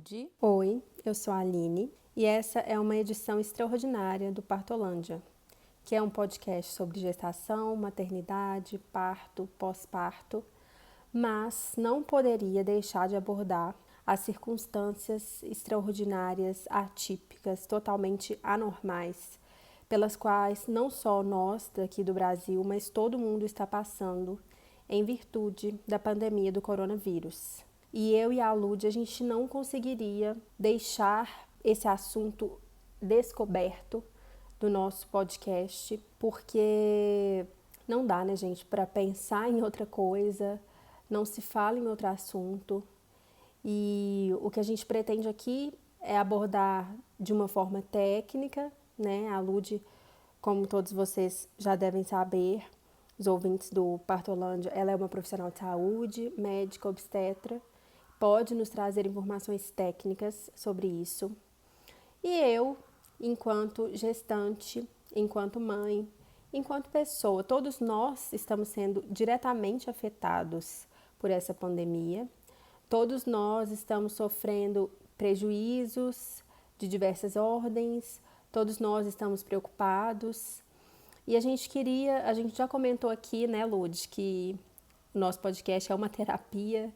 Ludi. Oi, eu sou a Aline e essa é uma edição extraordinária do Partolândia, que é um podcast sobre gestação, maternidade, parto, pós-parto, mas não poderia deixar de abordar as circunstâncias extraordinárias, atípicas, totalmente anormais, pelas quais não só nós daqui do Brasil, mas todo mundo está passando em virtude da pandemia do coronavírus. E eu e a Lud, a gente não conseguiria deixar esse assunto descoberto do nosso podcast, porque não dá, né, gente, para pensar em outra coisa, não se fala em outro assunto. E o que a gente pretende aqui é abordar de uma forma técnica, né? A Lud, como todos vocês já devem saber, os ouvintes do Partolândia, ela é uma profissional de saúde, médica, obstetra, pode nos trazer informações técnicas sobre isso. E eu, enquanto gestante, enquanto mãe, enquanto pessoa, todos nós estamos sendo diretamente afetados por essa pandemia. Todos nós estamos sofrendo prejuízos de diversas ordens, todos nós estamos preocupados. E a gente já comentou aqui, né, Lud, que o nosso podcast é uma terapia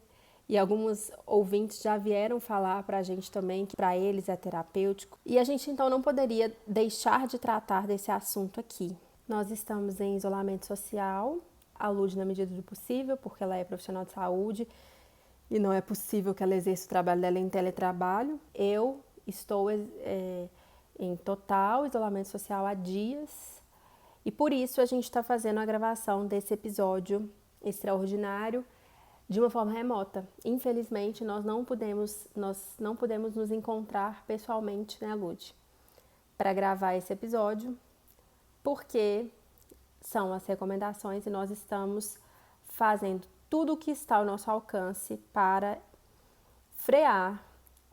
e alguns ouvintes já vieram falar para a gente também que para eles é terapêutico. E a gente então não poderia deixar de tratar desse assunto aqui. Nós estamos em isolamento social, a Lud na medida do possível, porque ela é profissional de saúde e não é possível que ela exerça o trabalho dela em teletrabalho. Eu estou em total isolamento social há dias e por isso a gente está fazendo a gravação desse episódio extraordinário de uma forma remota. Infelizmente, nós não podemos nos encontrar pessoalmente, né, Lud, para gravar esse episódio, porque são as recomendações e nós estamos fazendo tudo o que está ao nosso alcance para frear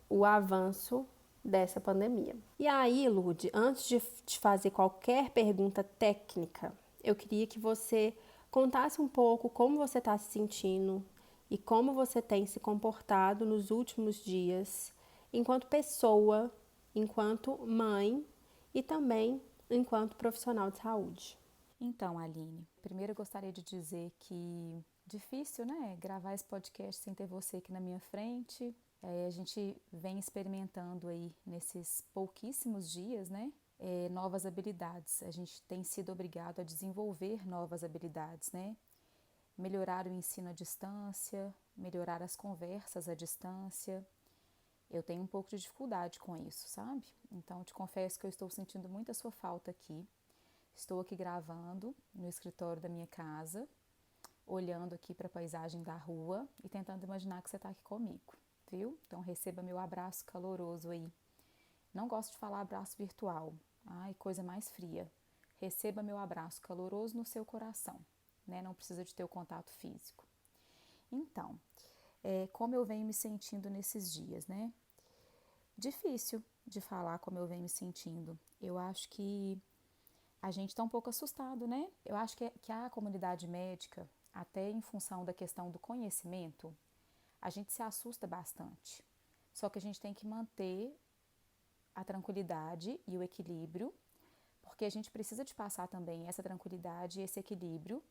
o avanço dessa pandemia. E aí, Lud, antes de te fazer qualquer pergunta técnica, eu queria que você contasse um pouco como você está se sentindo e como você tem se comportado nos últimos dias, enquanto pessoa, enquanto mãe e também enquanto profissional de saúde. Então, Aline, primeiro eu gostaria de dizer que difícil, né, gravar esse podcast sem ter você aqui na minha frente. A gente vem experimentando aí nesses pouquíssimos dias, né, novas habilidades. A gente tem sido obrigado a desenvolver novas habilidades, né? Melhorar o ensino à distância, melhorar as conversas à distância. Eu tenho um pouco de dificuldade com isso, sabe? Então, te confesso que eu estou sentindo muita sua falta aqui. Estou aqui gravando no escritório da minha casa, olhando aqui para a paisagem da rua e tentando imaginar que você está aqui comigo, viu? Então, receba meu abraço caloroso aí. Não gosto de falar abraço virtual. Ai, coisa mais fria. Receba meu abraço caloroso no seu coração, né? Não precisa de ter o contato físico. Então, como eu venho me sentindo nesses dias, né? Difícil de falar como eu venho me sentindo. Eu acho que a gente está um pouco assustado, né? Eu acho que a comunidade médica, até em função da questão do conhecimento, a gente se assusta bastante. Só que a gente tem que manter a tranquilidade e o equilíbrio, porque a gente precisa de passar também essa tranquilidade e esse equilíbrio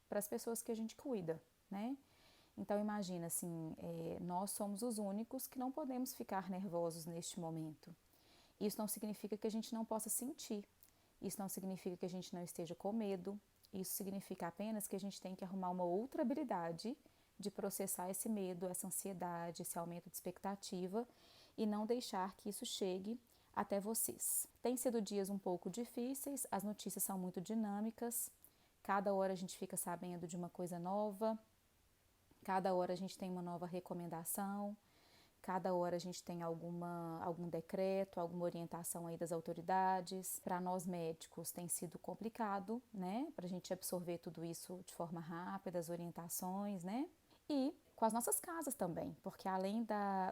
para as pessoas que a gente cuida, né? Então imagina assim, nós somos os únicos que não podemos ficar nervosos neste momento. Isso não significa que a gente não possa sentir, isso não significa que a gente não esteja com medo, isso significa apenas que a gente tem que arrumar uma outra habilidade de processar esse medo, essa ansiedade, esse aumento de expectativa e não deixar que isso chegue até vocês. Tem sido dias um pouco difíceis, as notícias são muito dinâmicas, cada hora a gente fica sabendo de uma coisa nova, cada hora a gente tem uma nova recomendação, cada hora a gente tem algum decreto, alguma orientação aí das autoridades. Para nós médicos tem sido complicado, né? Para a gente absorver tudo isso de forma rápida, as orientações, né? E com as nossas casas também, porque além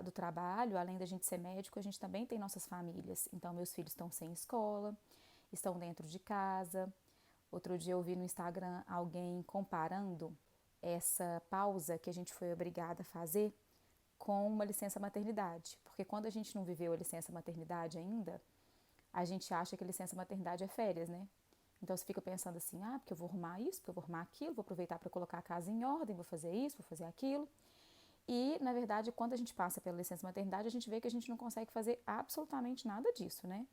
do trabalho, além da gente ser médico, a gente também tem nossas famílias. Então, meus filhos estão sem escola, estão dentro de casa. Outro dia eu vi no Instagram alguém comparando essa pausa que a gente foi obrigada a fazer com uma licença maternidade, porque quando a gente não viveu a licença maternidade ainda, a gente acha que a licença maternidade é férias, né? Então você fica pensando assim, porque eu vou arrumar isso, porque eu vou arrumar aquilo, vou aproveitar para colocar a casa em ordem, vou fazer isso, vou fazer aquilo. E, na verdade, quando a gente passa pela licença maternidade, a gente vê que a gente não consegue fazer absolutamente nada disso, né?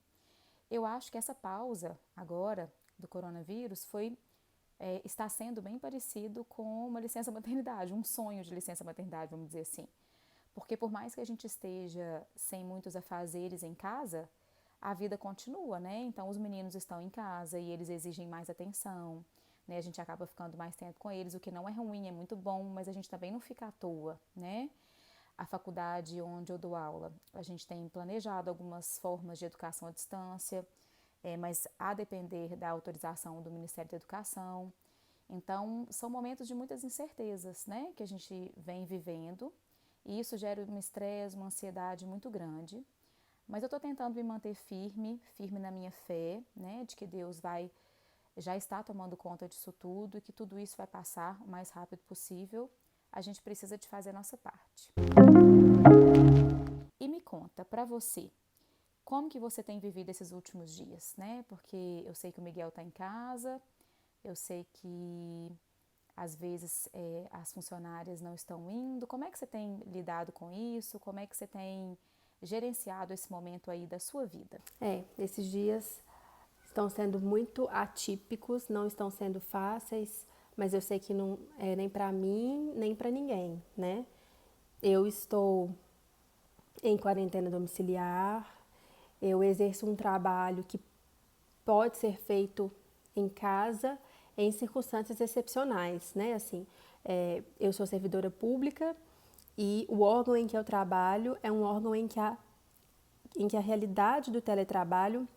Eu acho que essa pausa agora do coronavírus está sendo bem parecido com uma licença maternidade, um sonho de licença maternidade, vamos dizer assim. Porque por mais que a gente esteja sem muitos afazeres em casa, a vida continua, né? Então os meninos estão em casa e eles exigem mais atenção, né? A gente acaba ficando mais tempo com eles, o que não é ruim, é muito bom, mas a gente também não fica à toa, né? A faculdade onde eu dou aula, a gente tem planejado algumas formas de educação à distância, mas a depender da autorização do Ministério da Educação. Então, são momentos de muitas incertezas, né, que a gente vem vivendo, e isso gera um estresse, uma ansiedade muito grande. Mas eu estou tentando me manter firme, firme na minha fé, né, de que Deus já está tomando conta disso tudo e que tudo isso vai passar o mais rápido possível. A gente precisa de fazer a nossa parte. E me conta, para você, como que você tem vivido esses últimos dias, né? Porque eu sei que o Miguel está em casa, eu sei que às vezes as funcionárias não estão indo. Como é que você tem lidado com isso? Como é que você tem gerenciado esse momento aí da sua vida? Esses dias estão sendo muito atípicos, não estão sendo fáceis, mas eu sei que não é nem para mim, nem para ninguém, né? Eu estou em quarentena domiciliar, eu exerço um trabalho que pode ser feito em casa em circunstâncias excepcionais, né? Assim, eu sou servidora pública e o órgão em que eu trabalho é um órgão em que a realidade do teletrabalho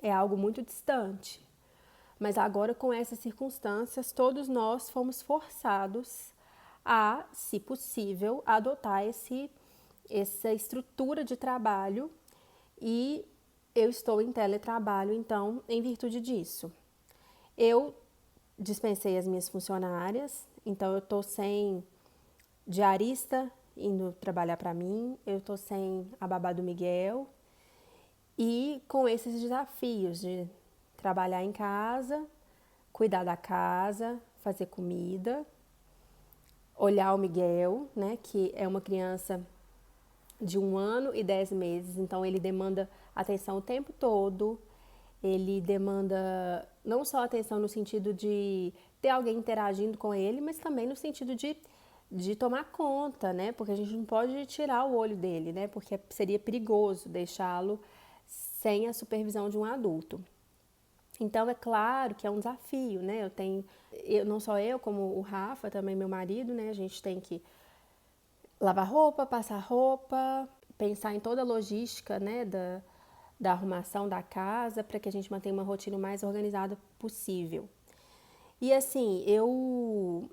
é algo muito distante. Mas agora, com essas circunstâncias, todos nós fomos forçados a, se possível, adotar essa estrutura de trabalho e eu estou em teletrabalho, então, em virtude disso. Eu dispensei as minhas funcionárias, então eu estou sem diarista indo trabalhar para mim, eu estou sem a babá do Miguel e com esses desafios de trabalhar em casa, cuidar da casa, fazer comida, olhar o Miguel, né, que é uma criança de 1 ano e 10 meses, então ele demanda atenção o tempo todo, ele demanda não só atenção no sentido de ter alguém interagindo com ele, mas também no sentido de tomar conta, né, porque a gente não pode tirar o olho dele, né, porque seria perigoso deixá-lo sem a supervisão de um adulto. Então, é claro que é um desafio, né? Não só eu, como o Rafa, também meu marido, né? A gente tem que lavar roupa, passar roupa, pensar em toda a logística, né? Da arrumação da casa, para que a gente mantenha uma rotina o mais organizada possível. E assim, eu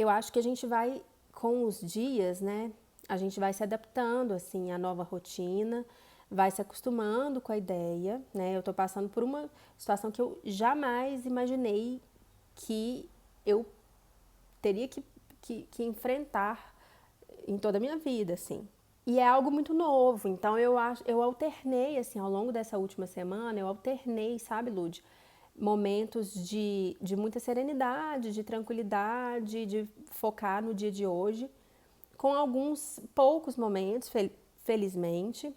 acho que a gente vai, com os dias, né? A gente vai se adaptando, assim, à nova rotina, vai se acostumando com a ideia, né? Eu tô passando por uma situação que eu jamais imaginei que eu teria que enfrentar em toda a minha vida, assim. E é algo muito novo, então eu alternei, assim, ao longo dessa última semana, eu alternei, sabe, Lud, momentos de muita serenidade, de tranquilidade, de focar no dia de hoje, com alguns poucos momentos, felizmente,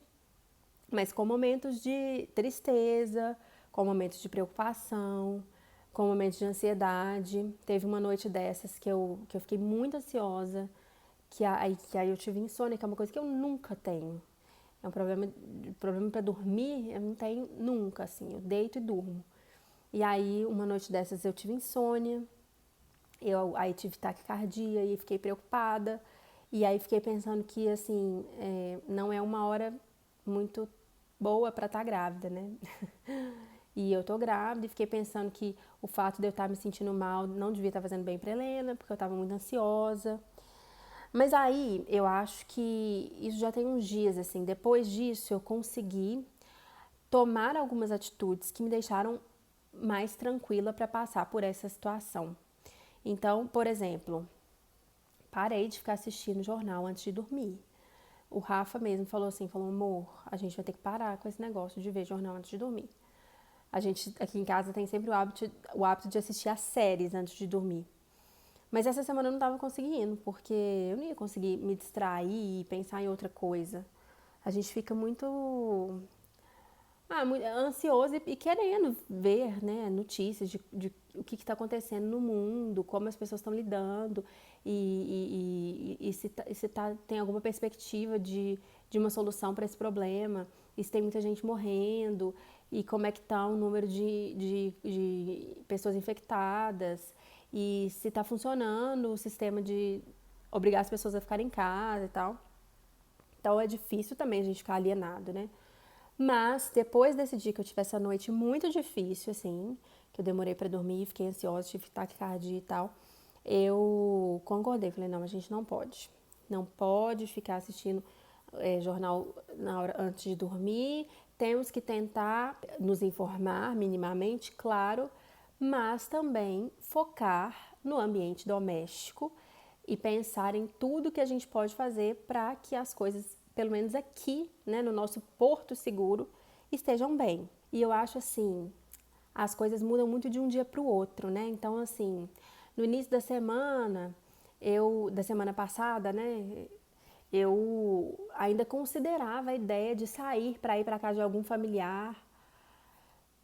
mas com momentos de tristeza, com momentos de preocupação, com momentos de ansiedade. Teve uma noite dessas que eu fiquei muito ansiosa, que aí eu tive insônia, que é uma coisa que eu nunca tenho. É um problema para dormir, eu não tenho nunca, assim, eu deito e durmo. E aí, uma noite dessas eu tive insônia, aí tive taquicardia e fiquei preocupada. E aí fiquei pensando que, assim, não é uma hora muito boa para estar grávida, né? E eu tô grávida e fiquei pensando que o fato de eu estar me sentindo mal não devia estar fazendo bem para Helena, porque eu estava muito ansiosa. Mas aí eu acho que isso já tem uns dias, assim, depois disso eu consegui tomar algumas atitudes que me deixaram mais tranquila para passar por essa situação. Então, por exemplo, parei de ficar assistindo jornal antes de dormir. O Rafa mesmo falou assim, amor, a gente vai ter que parar com esse negócio de ver jornal antes de dormir. A gente aqui em casa tem sempre o hábito de assistir as séries antes de dormir. Mas essa semana eu não estava conseguindo, porque eu não ia conseguir me distrair e pensar em outra coisa. A gente fica muito ansioso e querendo ver, né, notícias de o que está acontecendo no mundo, como as pessoas estão lidando e se tem alguma perspectiva de uma solução para esse problema, e se tem muita gente morrendo, e como é que está o número de pessoas infectadas, e se está funcionando o sistema de obrigar as pessoas a ficarem em casa e tal. Então é difícil também a gente ficar alienado, né? Mas depois desse dia que eu tive essa noite muito difícil, assim, que eu demorei pra dormir, fiquei ansiosa, tive taquicardia e tal, eu concordei, falei, não, a gente não pode. Não pode ficar assistindo jornal na hora antes de dormir, temos que tentar nos informar minimamente, claro, mas também focar no ambiente doméstico e pensar em tudo que a gente pode fazer para que as coisas, pelo menos aqui, né, no nosso porto seguro, estejam bem. E eu acho assim, as coisas mudam muito de um dia para o outro, né? Então, assim, no início da semana passada, né, eu ainda considerava a ideia de sair para ir para casa de algum familiar,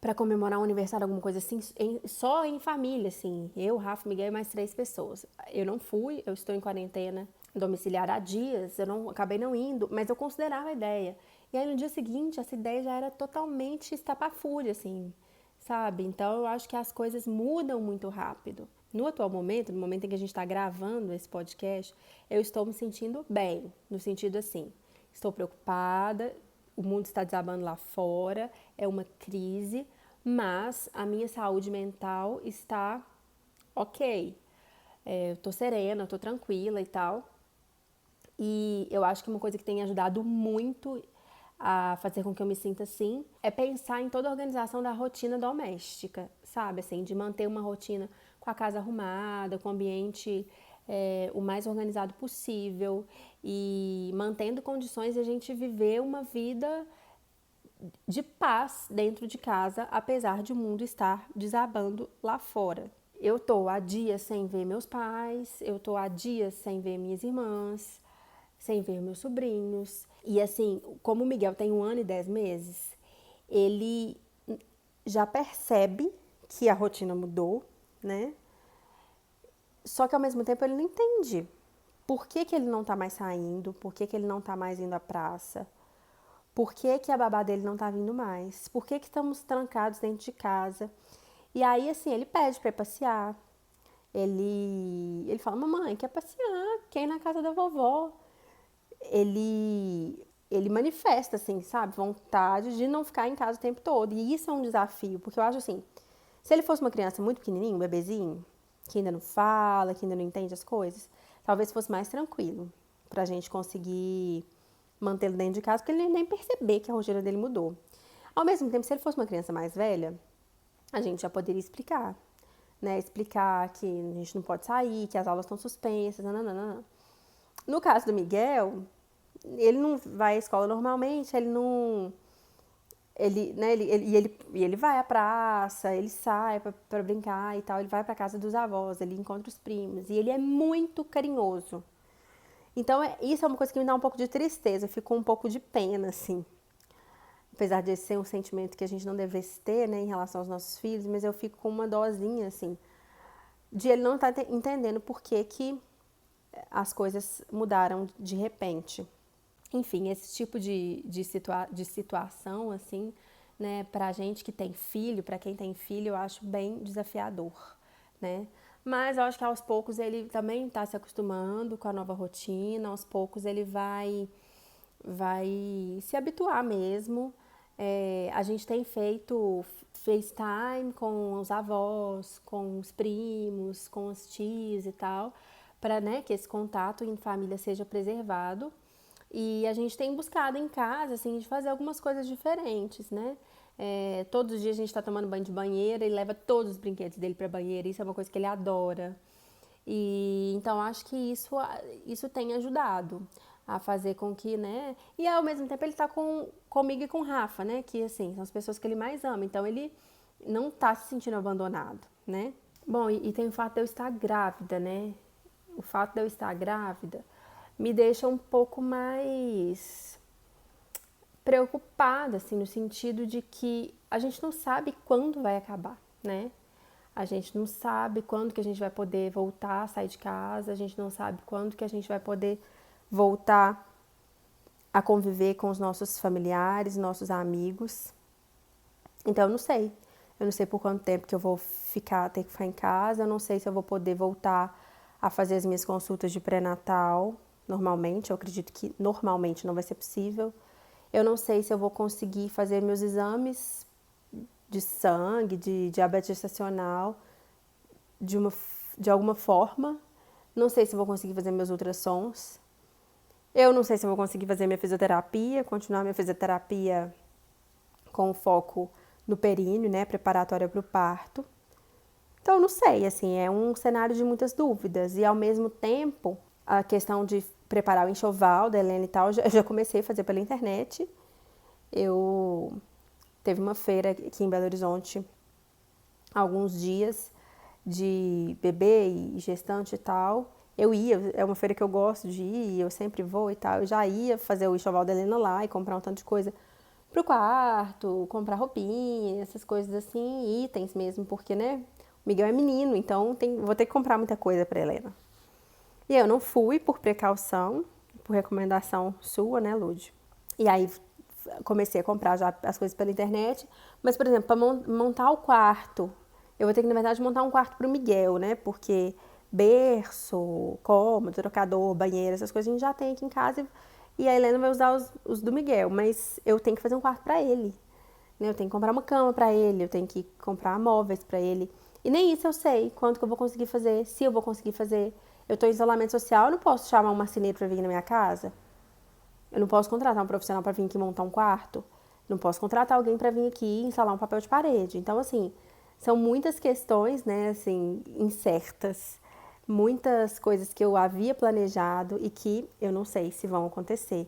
para comemorar um aniversário, alguma coisa assim, só em família, assim. Eu, Rafa, Miguel e mais 3 pessoas. Eu não fui, eu estou em quarentena domiciliar há dias, acabei não indo, mas eu considerava a ideia. E aí no dia seguinte, essa ideia já era totalmente estapafúrdia, assim, sabe? Então eu acho que as coisas mudam muito rápido. No atual momento, no momento em que a gente está gravando esse podcast, eu estou me sentindo bem, no sentido assim, estou preocupada, o mundo está desabando lá fora, é uma crise, mas a minha saúde mental está ok. Eu tô serena, eu tô tranquila e tal. E eu acho que uma coisa que tem ajudado muito a fazer com que eu me sinta assim é pensar em toda a organização da rotina doméstica, sabe? Assim, de manter uma rotina com a casa arrumada, com o ambiente o mais organizado possível e mantendo condições de a gente viver uma vida de paz dentro de casa, apesar de o mundo estar desabando lá fora. Eu tô há dias sem ver meus pais, eu tô há dias sem ver minhas irmãs, sem ver meus sobrinhos. E assim, como o Miguel tem 1 ano e 10 meses, ele já percebe que a rotina mudou, né? Só que ao mesmo tempo ele não entende por que ele não tá mais saindo, por que ele não tá mais indo à praça, por que a babá dele não tá vindo mais, por que estamos trancados dentro de casa. E aí, assim, ele pede pra ir passear. Ele fala, mamãe, quer passear? Quer ir na casa da vovó? Ele manifesta, assim, sabe, vontade de não ficar em casa o tempo todo. E isso é um desafio, porque eu acho assim, se ele fosse uma criança muito pequenininha, um bebezinho, que ainda não fala, que ainda não entende as coisas, talvez fosse mais tranquilo pra gente conseguir mantê-lo dentro de casa, porque ele nem perceber que a rotina dele mudou. Ao mesmo tempo, se ele fosse uma criança mais velha, a gente já poderia explicar, né? Explicar que a gente não pode sair, que as aulas estão suspensas, nananana. No caso do Miguel, ele não vai à escola normalmente, ele não... Ele vai à praça, ele sai pra brincar e tal, ele vai pra casa dos avós, ele encontra os primos, e ele é muito carinhoso. Então, isso é uma coisa que me dá um pouco de tristeza, eu fico com um pouco de pena, assim. Apesar de ser um sentimento que a gente não devesse ter, né, em relação aos nossos filhos, mas eu fico com uma dosinha, assim, de ele não estar entendendo por que as coisas mudaram de repente. Enfim, esse tipo de situação, assim, né, pra gente que tem filho, pra quem tem filho, eu acho bem desafiador, né? Mas eu acho que aos poucos ele também está se acostumando com a nova rotina, aos poucos ele vai se habituar mesmo. A gente tem feito FaceTime com os avós, com os primos, com os tios e tal, para, né, que esse contato em família seja preservado. E a gente tem buscado em casa, assim, de fazer algumas coisas diferentes, né? Todos os dias a gente está tomando banho de banheira e leva todos os brinquedos dele para a banheira, isso é uma coisa que ele adora. E então acho que isso tem ajudado a fazer com que, né? E ao mesmo tempo ele tá comigo e com o Rafa, né? Que assim, são as pessoas que ele mais ama. Então ele não tá se sentindo abandonado, né? Bom, e tem o fato de eu estar grávida, né? O fato de eu estar grávida me deixa um pouco mais preocupada, assim, no sentido de que a gente não sabe quando vai acabar, né? A gente não sabe quando que a gente vai poder voltar a sair de casa, a gente não sabe quando que a gente vai poder voltar a conviver com os nossos familiares, nossos amigos. Então eu não sei. Eu não sei por quanto tempo que eu vou ter que ficar em casa, eu não sei se eu vou poder voltar a fazer as minhas consultas de pré-natal normalmente, eu acredito que normalmente não vai ser possível. Eu não sei se eu vou conseguir fazer meus exames de sangue, de diabetes gestacional de alguma forma. Não sei se eu vou conseguir fazer meus ultrassons. Eu não sei se eu vou conseguir fazer minha fisioterapia, continuar minha fisioterapia com foco no períneo, né, preparatória para o parto. Então, eu não sei, assim, é um cenário de muitas dúvidas. E, ao mesmo tempo, a questão de preparar o enxoval da Helena e tal, eu já comecei a fazer pela internet. Teve uma feira aqui em Belo Horizonte, há alguns dias, de bebê e gestante e tal. Eu ia, é uma feira que eu gosto de ir, eu sempre vou e tal. Eu já ia fazer o enxoval da Helena lá e comprar um tanto de coisa pro quarto, comprar roupinha, essas coisas assim, itens mesmo, porque, né, o Miguel é menino, então vou ter que comprar muita coisa pra Helena. E eu não fui por precaução, por recomendação sua, né, Lud? E aí comecei a comprar já as coisas pela internet, mas, por exemplo, para montar o quarto, eu vou ter que, na verdade, montar um quarto pro Miguel, né, porque berço, cômodo, trocador, banheiro, essas coisas a gente já tem aqui em casa e a Helena vai usar os do Miguel, mas eu tenho que fazer um quarto para ele, né? Eu tenho que comprar uma cama para ele, eu tenho que comprar móveis para ele. E nem isso eu sei quanto que eu vou conseguir fazer, se eu vou conseguir fazer. Eu estou em isolamento social, eu não posso chamar um marceneiro para vir na minha casa. Eu não posso contratar um profissional para vir aqui montar um quarto. Não posso contratar alguém para vir aqui instalar um papel de parede. Então, assim, são muitas questões, né, assim, incertas. Muitas coisas que eu havia planejado e que eu não sei se vão acontecer.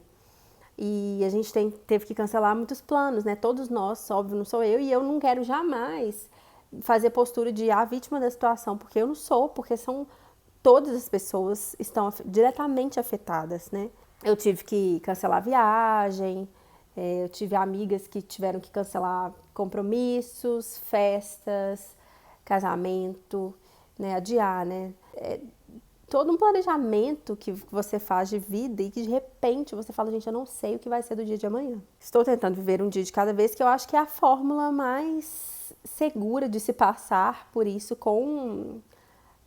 E a gente teve que cancelar muitos planos, né? Todos nós, óbvio, não sou eu, e eu não quero jamais fazer postura de vítima da situação, porque eu não sou, porque são todas as pessoas estão diretamente afetadas, né? Eu tive que cancelar a viagem, eu tive amigas que tiveram que cancelar compromissos, festas, casamento, né? Adiar, né? Todo um planejamento que você faz de vida e que de repente você fala, gente, eu não sei o que vai ser do dia de amanhã. Estou tentando viver um dia de cada vez, que eu acho que é a fórmula mais segura de se passar por isso com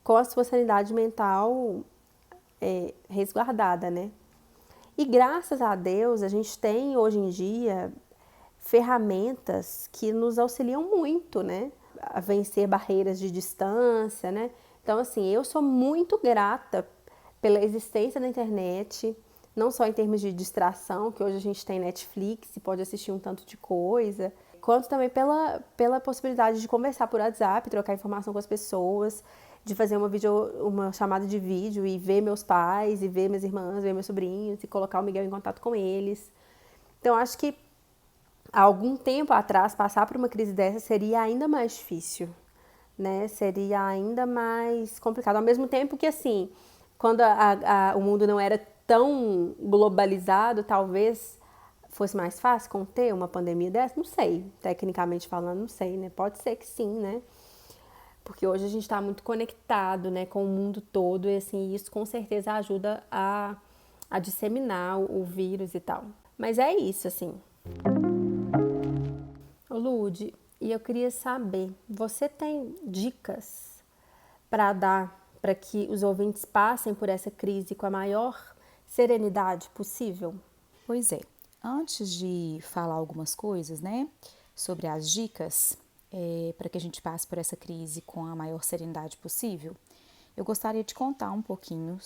a sua sanidade mental resguardada, né? E graças a Deus a gente tem hoje em dia ferramentas que nos auxiliam muito, né? A vencer barreiras de distância, né? Então, assim, eu sou muito grata pela existência da internet, não só em termos de distração, que hoje a gente tem Netflix e pode assistir um tanto de coisa, quanto também pela possibilidade de conversar por WhatsApp, trocar informação com as pessoas, de fazer uma chamada de vídeo e ver meus pais, e ver minhas irmãs, ver meus sobrinhos, e colocar o Miguel em contato com eles. Então, acho que há algum tempo atrás, passar por uma crise dessa seria ainda mais difícil, né? Seria ainda mais complicado. Ao mesmo tempo que, assim, quando o mundo não era tão globalizado, talvez fosse mais fácil conter uma pandemia dessa? Não sei, tecnicamente falando, não sei, né? Pode ser que sim, né? Porque hoje a gente está muito conectado, né, com o mundo todo e, assim, isso com certeza ajuda a disseminar o vírus e tal. Mas é isso, assim. Ô Lude, e eu queria saber, você tem dicas para dar para que os ouvintes passem por essa crise com a maior serenidade possível? Pois é, antes de falar algumas coisas, né, sobre as dicas para que a gente passe por essa crise com a maior serenidade possível, eu gostaria de contar um pouquinho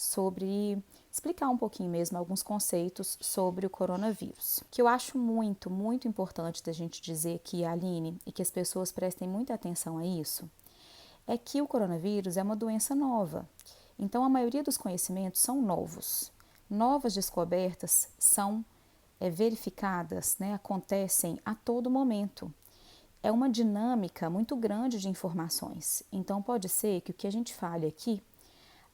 explicar um pouquinho mesmo alguns conceitos sobre o coronavírus, que eu acho muito, muito importante da gente dizer aqui, Aline, e que as pessoas prestem muita atenção a isso, é que o coronavírus é uma doença nova. Então, a maioria dos conhecimentos são novos. Novas descobertas são verificadas, né, acontecem a todo momento. É uma dinâmica muito grande de informações. Então, pode ser que o que a gente fale aqui,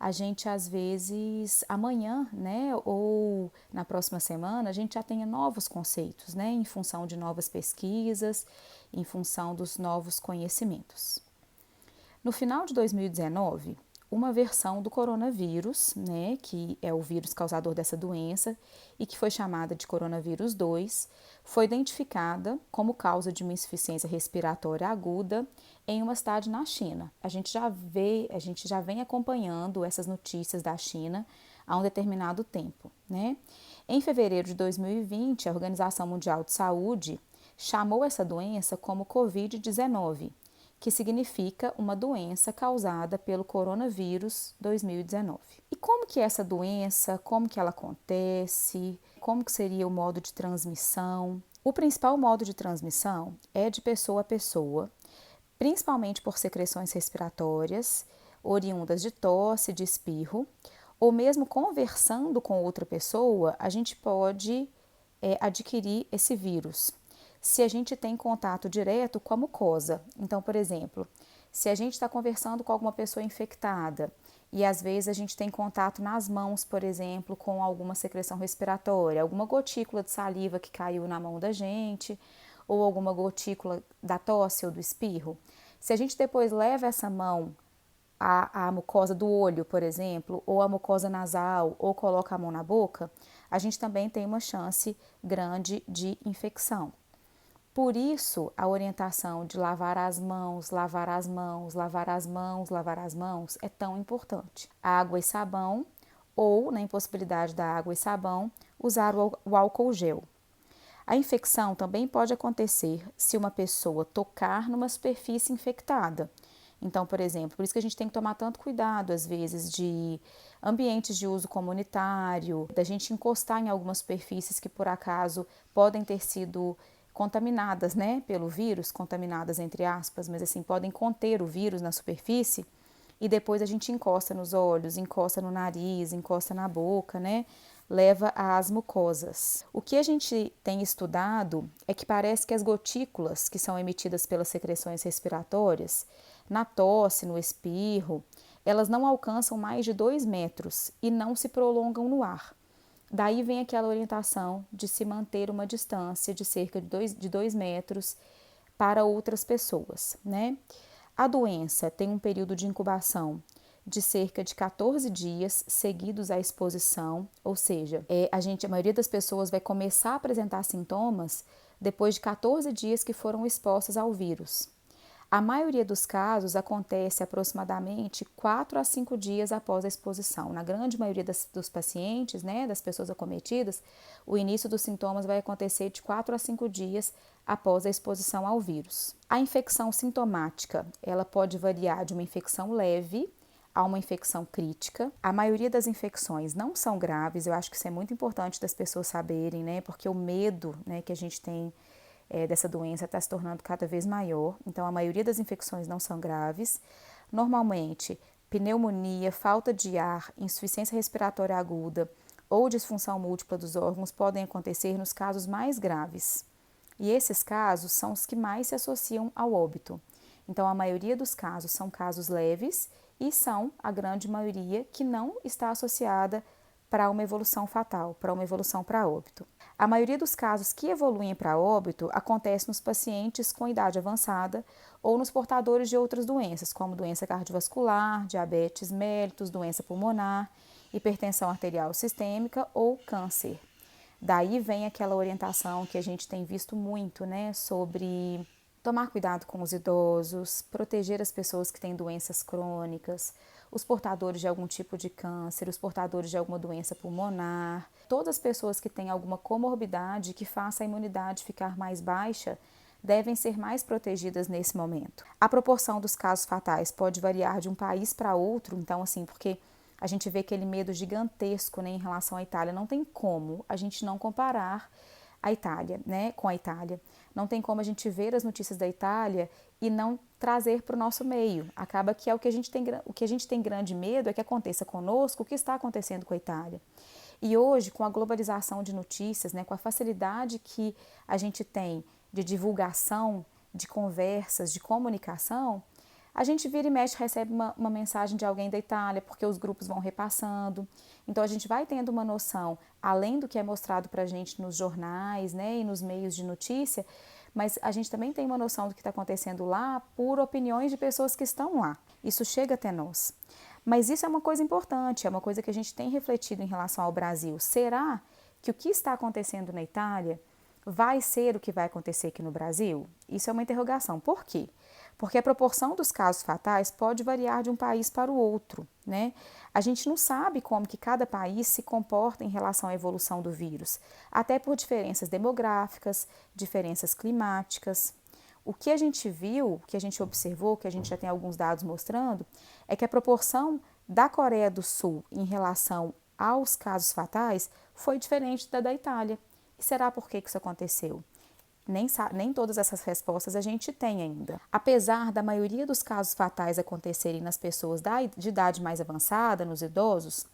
a gente às vezes amanhã, né, ou na próxima semana, a gente já tenha novos conceitos, né, em função de novas pesquisas, em função dos novos conhecimentos. No final de 2019, uma versão do coronavírus, né, que é o vírus causador dessa doença e que foi chamada de coronavírus 2, foi identificada como causa de uma insuficiência respiratória aguda em uma cidade na China. A gente já vem acompanhando essas notícias da China há um determinado tempo, né? Em fevereiro de 2020, a Organização Mundial de Saúde chamou essa doença como Covid-19, que significa uma doença causada pelo coronavírus 2019. E como que é essa doença, como que ela acontece, como que seria o modo de transmissão? O principal modo de transmissão é de pessoa a pessoa, principalmente por secreções respiratórias, oriundas de tosse, de espirro, ou mesmo conversando com outra pessoa, a gente pode adquirir esse vírus. Se a gente tem contato direto com a mucosa. Então, por exemplo, se a gente está conversando com alguma pessoa infectada e às vezes a gente tem contato nas mãos, por exemplo, com alguma secreção respiratória, alguma gotícula de saliva que caiu na mão da gente, ou alguma gotícula da tosse ou do espirro, se a gente depois leva essa mão à mucosa do olho, por exemplo, ou à mucosa nasal, ou coloca a mão na boca, a gente também tem uma chance grande de infecção. Por isso, a orientação de lavar as mãos, lavar as mãos, lavar as mãos, lavar as mãos é tão importante. Água e sabão, ou, na impossibilidade da água e sabão, usar o álcool gel. A infecção também pode acontecer se uma pessoa tocar numa superfície infectada. Então, por exemplo, por isso que a gente tem que tomar tanto cuidado, às vezes, de ambientes de uso comunitário, da gente encostar em algumas superfícies que, por acaso, podem ter sido contaminadas, né, pelo vírus, contaminadas entre aspas, mas assim, podem conter o vírus na superfície e depois a gente encosta nos olhos, encosta no nariz, encosta na boca, né, leva às mucosas. O que a gente tem estudado é que parece que as gotículas que são emitidas pelas secreções respiratórias, na tosse, no espirro, elas não alcançam mais de 2 metros e não se prolongam no ar. Daí vem aquela orientação de se manter uma distância de cerca de 2 metros para outras pessoas, né? A doença tem um período de incubação de cerca de 14 dias seguidos à exposição, ou seja, a maioria das pessoas vai começar a apresentar sintomas depois de 14 dias que foram expostas ao vírus. A maioria dos casos acontece aproximadamente 4 a 5 dias após a exposição. Na grande maioria dos pacientes, né, das pessoas acometidas, o início dos sintomas vai acontecer de 4 a 5 dias após a exposição ao vírus. A infecção sintomática, ela pode variar de uma infecção leve a uma infecção crítica. A maioria das infecções não são graves, eu acho que isso é muito importante das pessoas saberem, né, porque o medo, né, que a gente tem dessa doença está se tornando cada vez maior. Então, a maioria das infecções não são graves. Normalmente, pneumonia, falta de ar, insuficiência respiratória aguda ou disfunção múltipla dos órgãos podem acontecer nos casos mais graves. E esses casos são os que mais se associam ao óbito. Então, a maioria dos casos são casos leves e são a grande maioria que não está associada para uma evolução fatal, para uma evolução para óbito. A maioria dos casos que evoluem para óbito acontece nos pacientes com idade avançada ou nos portadores de outras doenças, como doença cardiovascular, diabetes mellitus, doença pulmonar, hipertensão arterial sistêmica ou câncer. Daí vem aquela orientação que a gente tem visto muito, né, sobre tomar cuidado com os idosos, proteger as pessoas que têm doenças crônicas, os portadores de algum tipo de câncer, os portadores de alguma doença pulmonar, todas as pessoas que têm alguma comorbidade que faça a imunidade ficar mais baixa, devem ser mais protegidas nesse momento. A proporção dos casos fatais pode variar de um país para outro, então assim, porque a gente vê aquele medo gigantesco, né, em relação à Itália, não tem como a gente não comparar a Itália, né? Com a Itália. Não tem como a gente ver as notícias da Itália e não trazer para o nosso meio. Acaba que é o que a gente tem grande medo é que aconteça conosco o que está acontecendo com a Itália. E hoje, com a globalização de notícias, né, com a facilidade que a gente tem de divulgação, de conversas, de comunicação, a gente vira e mexe, recebe uma mensagem de alguém da Itália, porque os grupos vão repassando. Então, a gente vai tendo uma noção, além do que é mostrado para a gente nos jornais, né, e nos meios de notícia, mas a gente também tem uma noção do que está acontecendo lá por opiniões de pessoas que estão lá. Isso chega até nós. Mas isso é uma coisa importante, é uma coisa que a gente tem refletido em relação ao Brasil. Será que o que está acontecendo na Itália vai ser o que vai acontecer aqui no Brasil? Isso é uma interrogação. Por quê? Porque a proporção dos casos fatais pode variar de um país para o outro, né? A gente não sabe como que cada país se comporta em relação à evolução do vírus, até por diferenças demográficas, diferenças climáticas. O que a gente viu, o que a gente observou, que a gente já tem alguns dados mostrando, é que a proporção da Coreia do Sul em relação aos casos fatais foi diferente da Itália. E será por que isso aconteceu? Nem todas essas respostas a gente tem ainda. Apesar da maioria dos casos fatais acontecerem nas pessoas de idade mais avançada, nos idosos,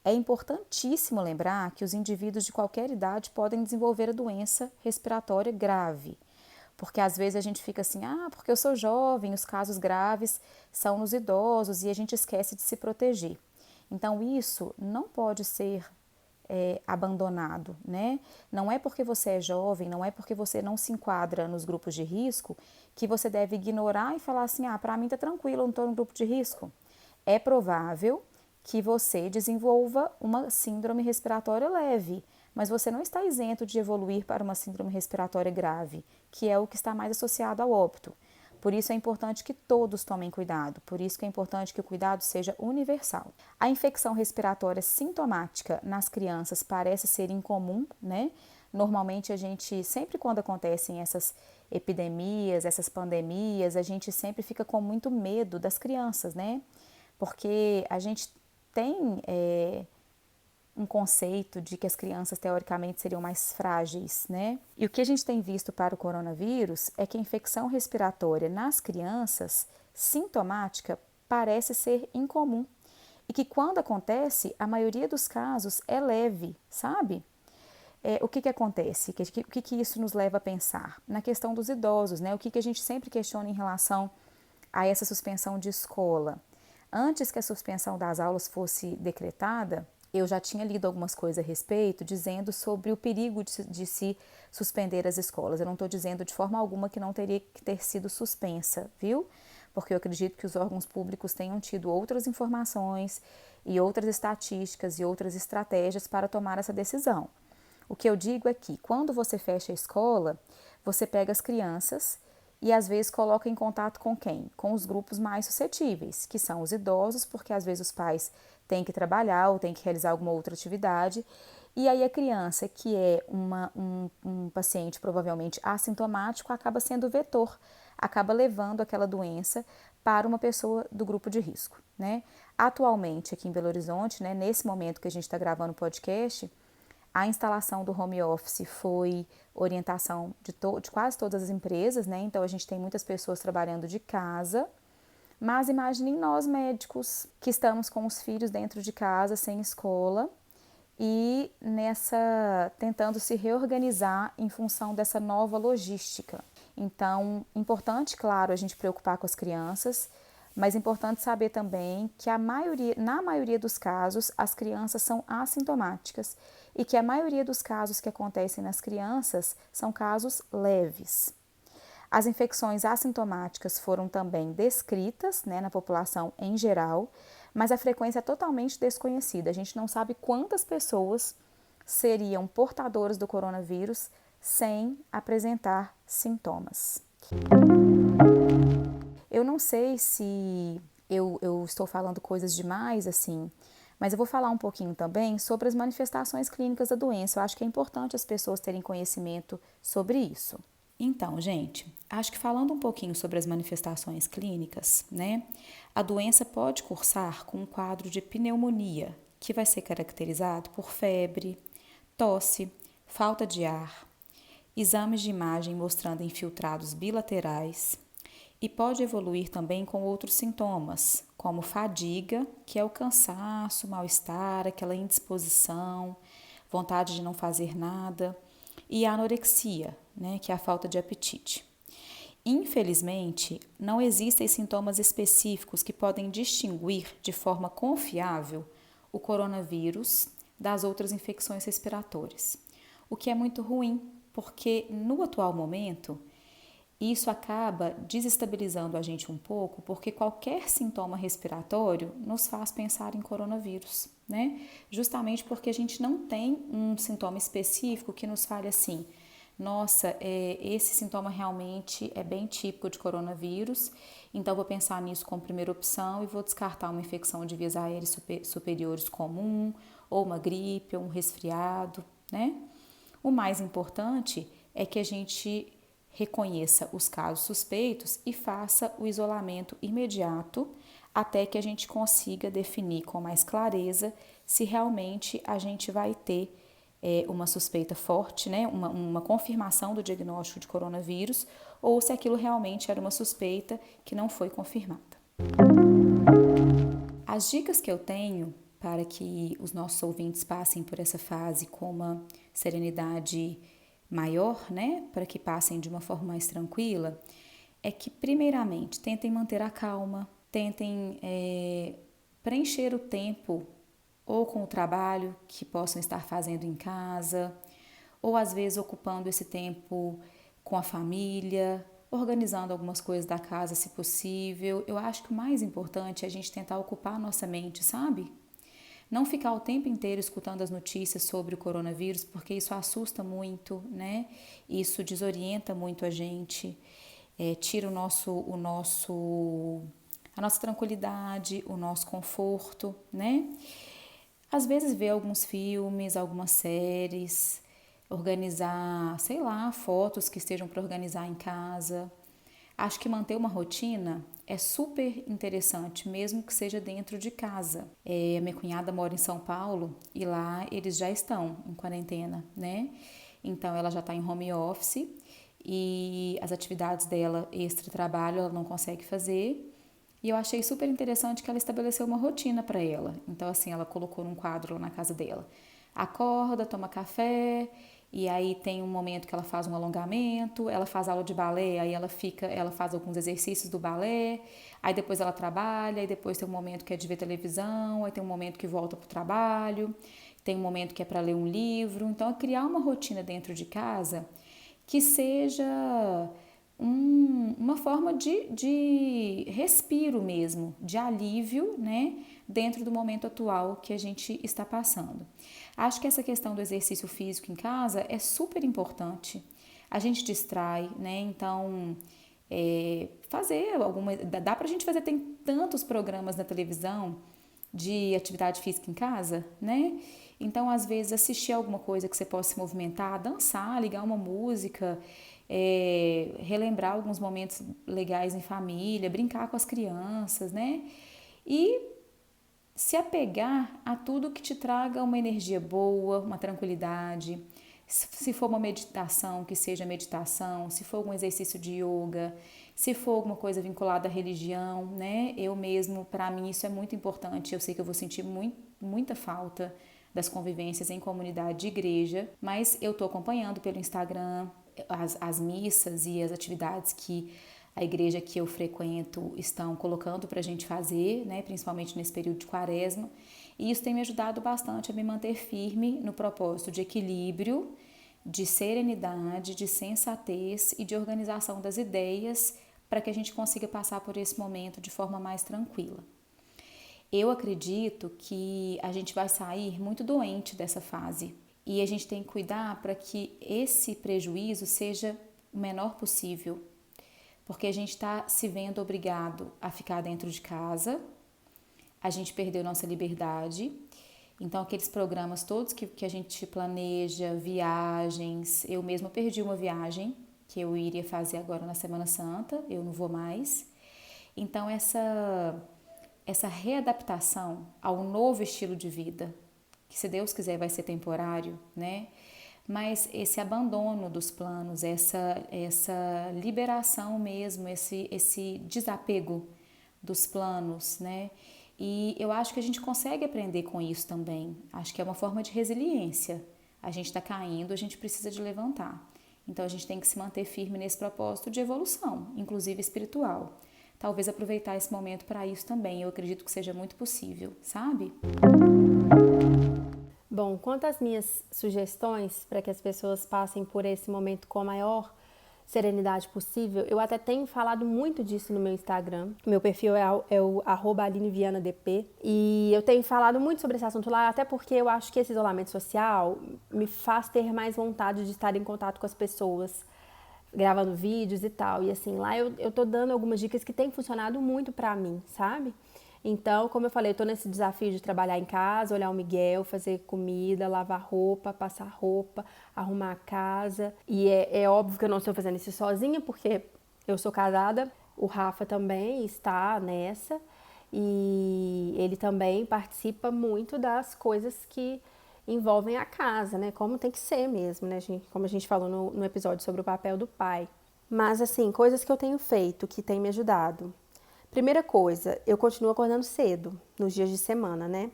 é importantíssimo lembrar que os indivíduos de qualquer idade podem desenvolver a doença respiratória grave. Porque às vezes a gente fica assim, porque eu sou jovem, os casos graves são nos idosos e a gente esquece de se proteger. Então isso não pode ser abandonado, né? Não é porque você é jovem, não é porque você não se enquadra nos grupos de risco que você deve ignorar e falar assim, para mim tá tranquilo, eu não estou no grupo de risco. É provável que você desenvolva uma síndrome respiratória leve, mas você não está isento de evoluir para uma síndrome respiratória grave, que é o que está mais associado ao óbito. Por isso é importante que todos tomem cuidado, por isso que é importante que o cuidado seja universal. A infecção respiratória sintomática nas crianças parece ser incomum, né? Normalmente a gente, sempre quando acontecem essas epidemias, essas pandemias, a gente sempre fica com muito medo das crianças, né? Porque a gente tem um conceito de que as crianças teoricamente seriam mais frágeis, né? E o que a gente tem visto para o coronavírus é que a infecção respiratória nas crianças sintomática parece ser incomum e que quando acontece, a maioria dos casos é leve, sabe? O que acontece? O que isso nos leva a pensar? Na questão dos idosos, né? O que a gente sempre questiona em relação a essa suspensão de escola? Antes que a suspensão das aulas fosse decretada, eu já tinha lido algumas coisas a respeito, dizendo sobre o perigo de se suspender as escolas. Eu não estou dizendo de forma alguma que não teria que ter sido suspensa, viu? Porque eu acredito que os órgãos públicos tenham tido outras informações e outras estatísticas e outras estratégias para tomar essa decisão. O que eu digo é que quando você fecha a escola, você pega as crianças e às vezes coloca em contato com quem? Com os grupos mais suscetíveis, que são os idosos, porque às vezes os pais têm que trabalhar ou têm que realizar alguma outra atividade. E aí a criança, que é um paciente provavelmente assintomático, acaba sendo vetor, acaba levando aquela doença para uma pessoa do grupo de risco, né? Atualmente, aqui em Belo Horizonte, né, nesse momento que a gente está gravando o podcast, a instalação do home office foi orientação de quase todas as empresas, né? Então, a gente tem muitas pessoas trabalhando de casa, mas imaginem nós médicos que estamos com os filhos dentro de casa, sem escola, e tentando se reorganizar em função dessa nova logística. Então, importante, claro, a gente preocupar com as crianças, mas importante saber também que na maioria dos casos, as crianças são assintomáticas e que a maioria dos casos que acontecem nas crianças são casos leves. As infecções assintomáticas foram também descritas, né, na população em geral, mas a frequência é totalmente desconhecida. A gente não sabe quantas pessoas seriam portadoras do coronavírus sem apresentar sintomas. Eu não sei se eu estou falando coisas demais, assim, mas eu vou falar um pouquinho também sobre as manifestações clínicas da doença. Eu acho que é importante as pessoas terem conhecimento sobre isso. Então, gente, acho que falando um pouquinho sobre as manifestações clínicas, né? A doença pode cursar com um quadro de pneumonia, que vai ser caracterizado por febre, tosse, falta de ar, exames de imagem mostrando infiltrados bilaterais e pode evoluir também com outros sintomas, como fadiga, que é o cansaço, mal-estar, aquela indisposição, vontade de não fazer nada, e a anorexia, né, que é a falta de apetite. Infelizmente, não existem sintomas específicos que podem distinguir de forma confiável o coronavírus das outras infecções respiratórias, o que é muito ruim, porque no atual momento isso acaba desestabilizando a gente um pouco, porque qualquer sintoma respiratório nos faz pensar em coronavírus, né? Justamente porque a gente não tem um sintoma específico que nos fale assim: nossa, esse sintoma realmente é bem típico de coronavírus, então vou pensar nisso como primeira opção e vou descartar uma infecção de vias aéreas superiores comum, ou uma gripe, ou um resfriado, né? O mais importante é que a gente reconheça os casos suspeitos e faça o isolamento imediato até que a gente consiga definir com mais clareza se realmente a gente vai ter uma suspeita forte, né, uma confirmação do diagnóstico de coronavírus, ou se aquilo realmente era uma suspeita que não foi confirmada. As dicas que eu tenho para que os nossos ouvintes passem por essa fase com uma serenidade maior, né, para que passem de uma forma mais tranquila, é que, primeiramente, tentem manter a calma, tentem preencher o tempo ou com o trabalho que possam estar fazendo em casa, ou às vezes ocupando esse tempo com a família, organizando algumas coisas da casa, se possível. Eu acho que o mais importante é a gente tentar ocupar a nossa mente, sabe? Não ficar o tempo inteiro escutando as notícias sobre o coronavírus, porque isso assusta muito, né? Isso desorienta muito a gente, tira a nossa tranquilidade, o nosso conforto, né? Às vezes ver alguns filmes, algumas séries, organizar, sei lá, fotos que estejam para organizar em casa. Acho que manter uma rotina é super interessante, mesmo que seja dentro de casa. A minha cunhada mora em São Paulo e lá eles já estão em quarentena, né? Então ela já está em home office e as atividades dela, extra trabalho, ela não consegue fazer. E eu achei super interessante que ela estabeleceu uma rotina para ela. Então, assim, ela colocou num quadro lá na casa dela. Acorda, toma café, e aí tem um momento que ela faz um alongamento, ela faz aula de balé, aí ela faz alguns exercícios do balé, aí depois ela trabalha, aí depois tem um momento que é de ver televisão, aí tem um momento que volta pro trabalho, tem um momento que é para ler um livro. Então, é criar uma rotina dentro de casa que seja uma forma de respiro mesmo, de alívio, né, dentro do momento atual que a gente está passando. Acho que essa questão do exercício físico em casa é super importante. A gente distrai, né, então fazer alguma... Dá pra gente fazer, tem tantos programas na televisão de atividade física em casa, né? Então, às vezes, assistir alguma coisa que você possa se movimentar, dançar, ligar uma música, relembrar alguns momentos legais em família, brincar com as crianças, né? E se apegar a tudo que te traga uma energia boa, uma tranquilidade. Se for uma meditação, que seja meditação, se for algum exercício de yoga, se for alguma coisa vinculada à religião, né? Eu mesmo, para mim, isso é muito importante. Eu sei que eu vou sentir muita falta das convivências em comunidade de igreja, mas eu estou acompanhando pelo Instagram as missas e as atividades que a igreja que eu frequento estão colocando para a gente fazer, né, principalmente nesse período de quaresma, e isso tem me ajudado bastante a me manter firme no propósito de equilíbrio, de serenidade, de sensatez e de organização das ideias para que a gente consiga passar por esse momento de forma mais tranquila. Eu acredito que a gente vai sair muito doente dessa fase e a gente tem que cuidar para que esse prejuízo seja o menor possível, porque a gente está se vendo obrigado a ficar dentro de casa, a gente perdeu nossa liberdade. Então, aqueles programas todos que a gente planeja, viagens, eu mesma perdi uma viagem que eu iria fazer agora na Semana Santa, eu não vou mais. Então, essa readaptação ao novo estilo de vida, que se Deus quiser vai ser temporário, né? mas esse abandono dos planos, essa liberação mesmo, esse desapego dos planos, né? E eu acho que a gente consegue aprender com isso também. Acho que é uma forma de resiliência. A gente está caindo, a gente precisa de levantar. Então a gente tem que se manter firme nesse propósito de evolução, inclusive espiritual. Talvez aproveitar esse momento para isso também. Eu acredito que seja muito possível, sabe? Bom, quanto às minhas sugestões para que as pessoas passem por esse momento com a maior serenidade possível, eu até tenho falado muito disso no meu Instagram. Meu perfil é o @AlineVianaDP e eu tenho falado muito sobre esse assunto lá, até porque eu acho que esse isolamento social me faz ter mais vontade de estar em contato com as pessoas, gravando vídeos e tal. E assim, lá eu tô dando algumas dicas que têm funcionado muito pra mim, sabe? Então, como eu falei, eu tô nesse desafio de trabalhar em casa, olhar o Miguel, fazer comida, lavar roupa, passar roupa, arrumar a casa. E é óbvio que eu não estou fazendo isso sozinha, porque eu sou casada, o Rafa também está nessa. E ele também participa muito das coisas que envolvem a casa, né? Como tem que ser mesmo, né, gente? Como a gente falou no episódio sobre o papel do pai. Mas, assim, coisas que eu tenho feito, que tem me ajudado. Primeira coisa, eu continuo acordando cedo, nos dias de semana, né?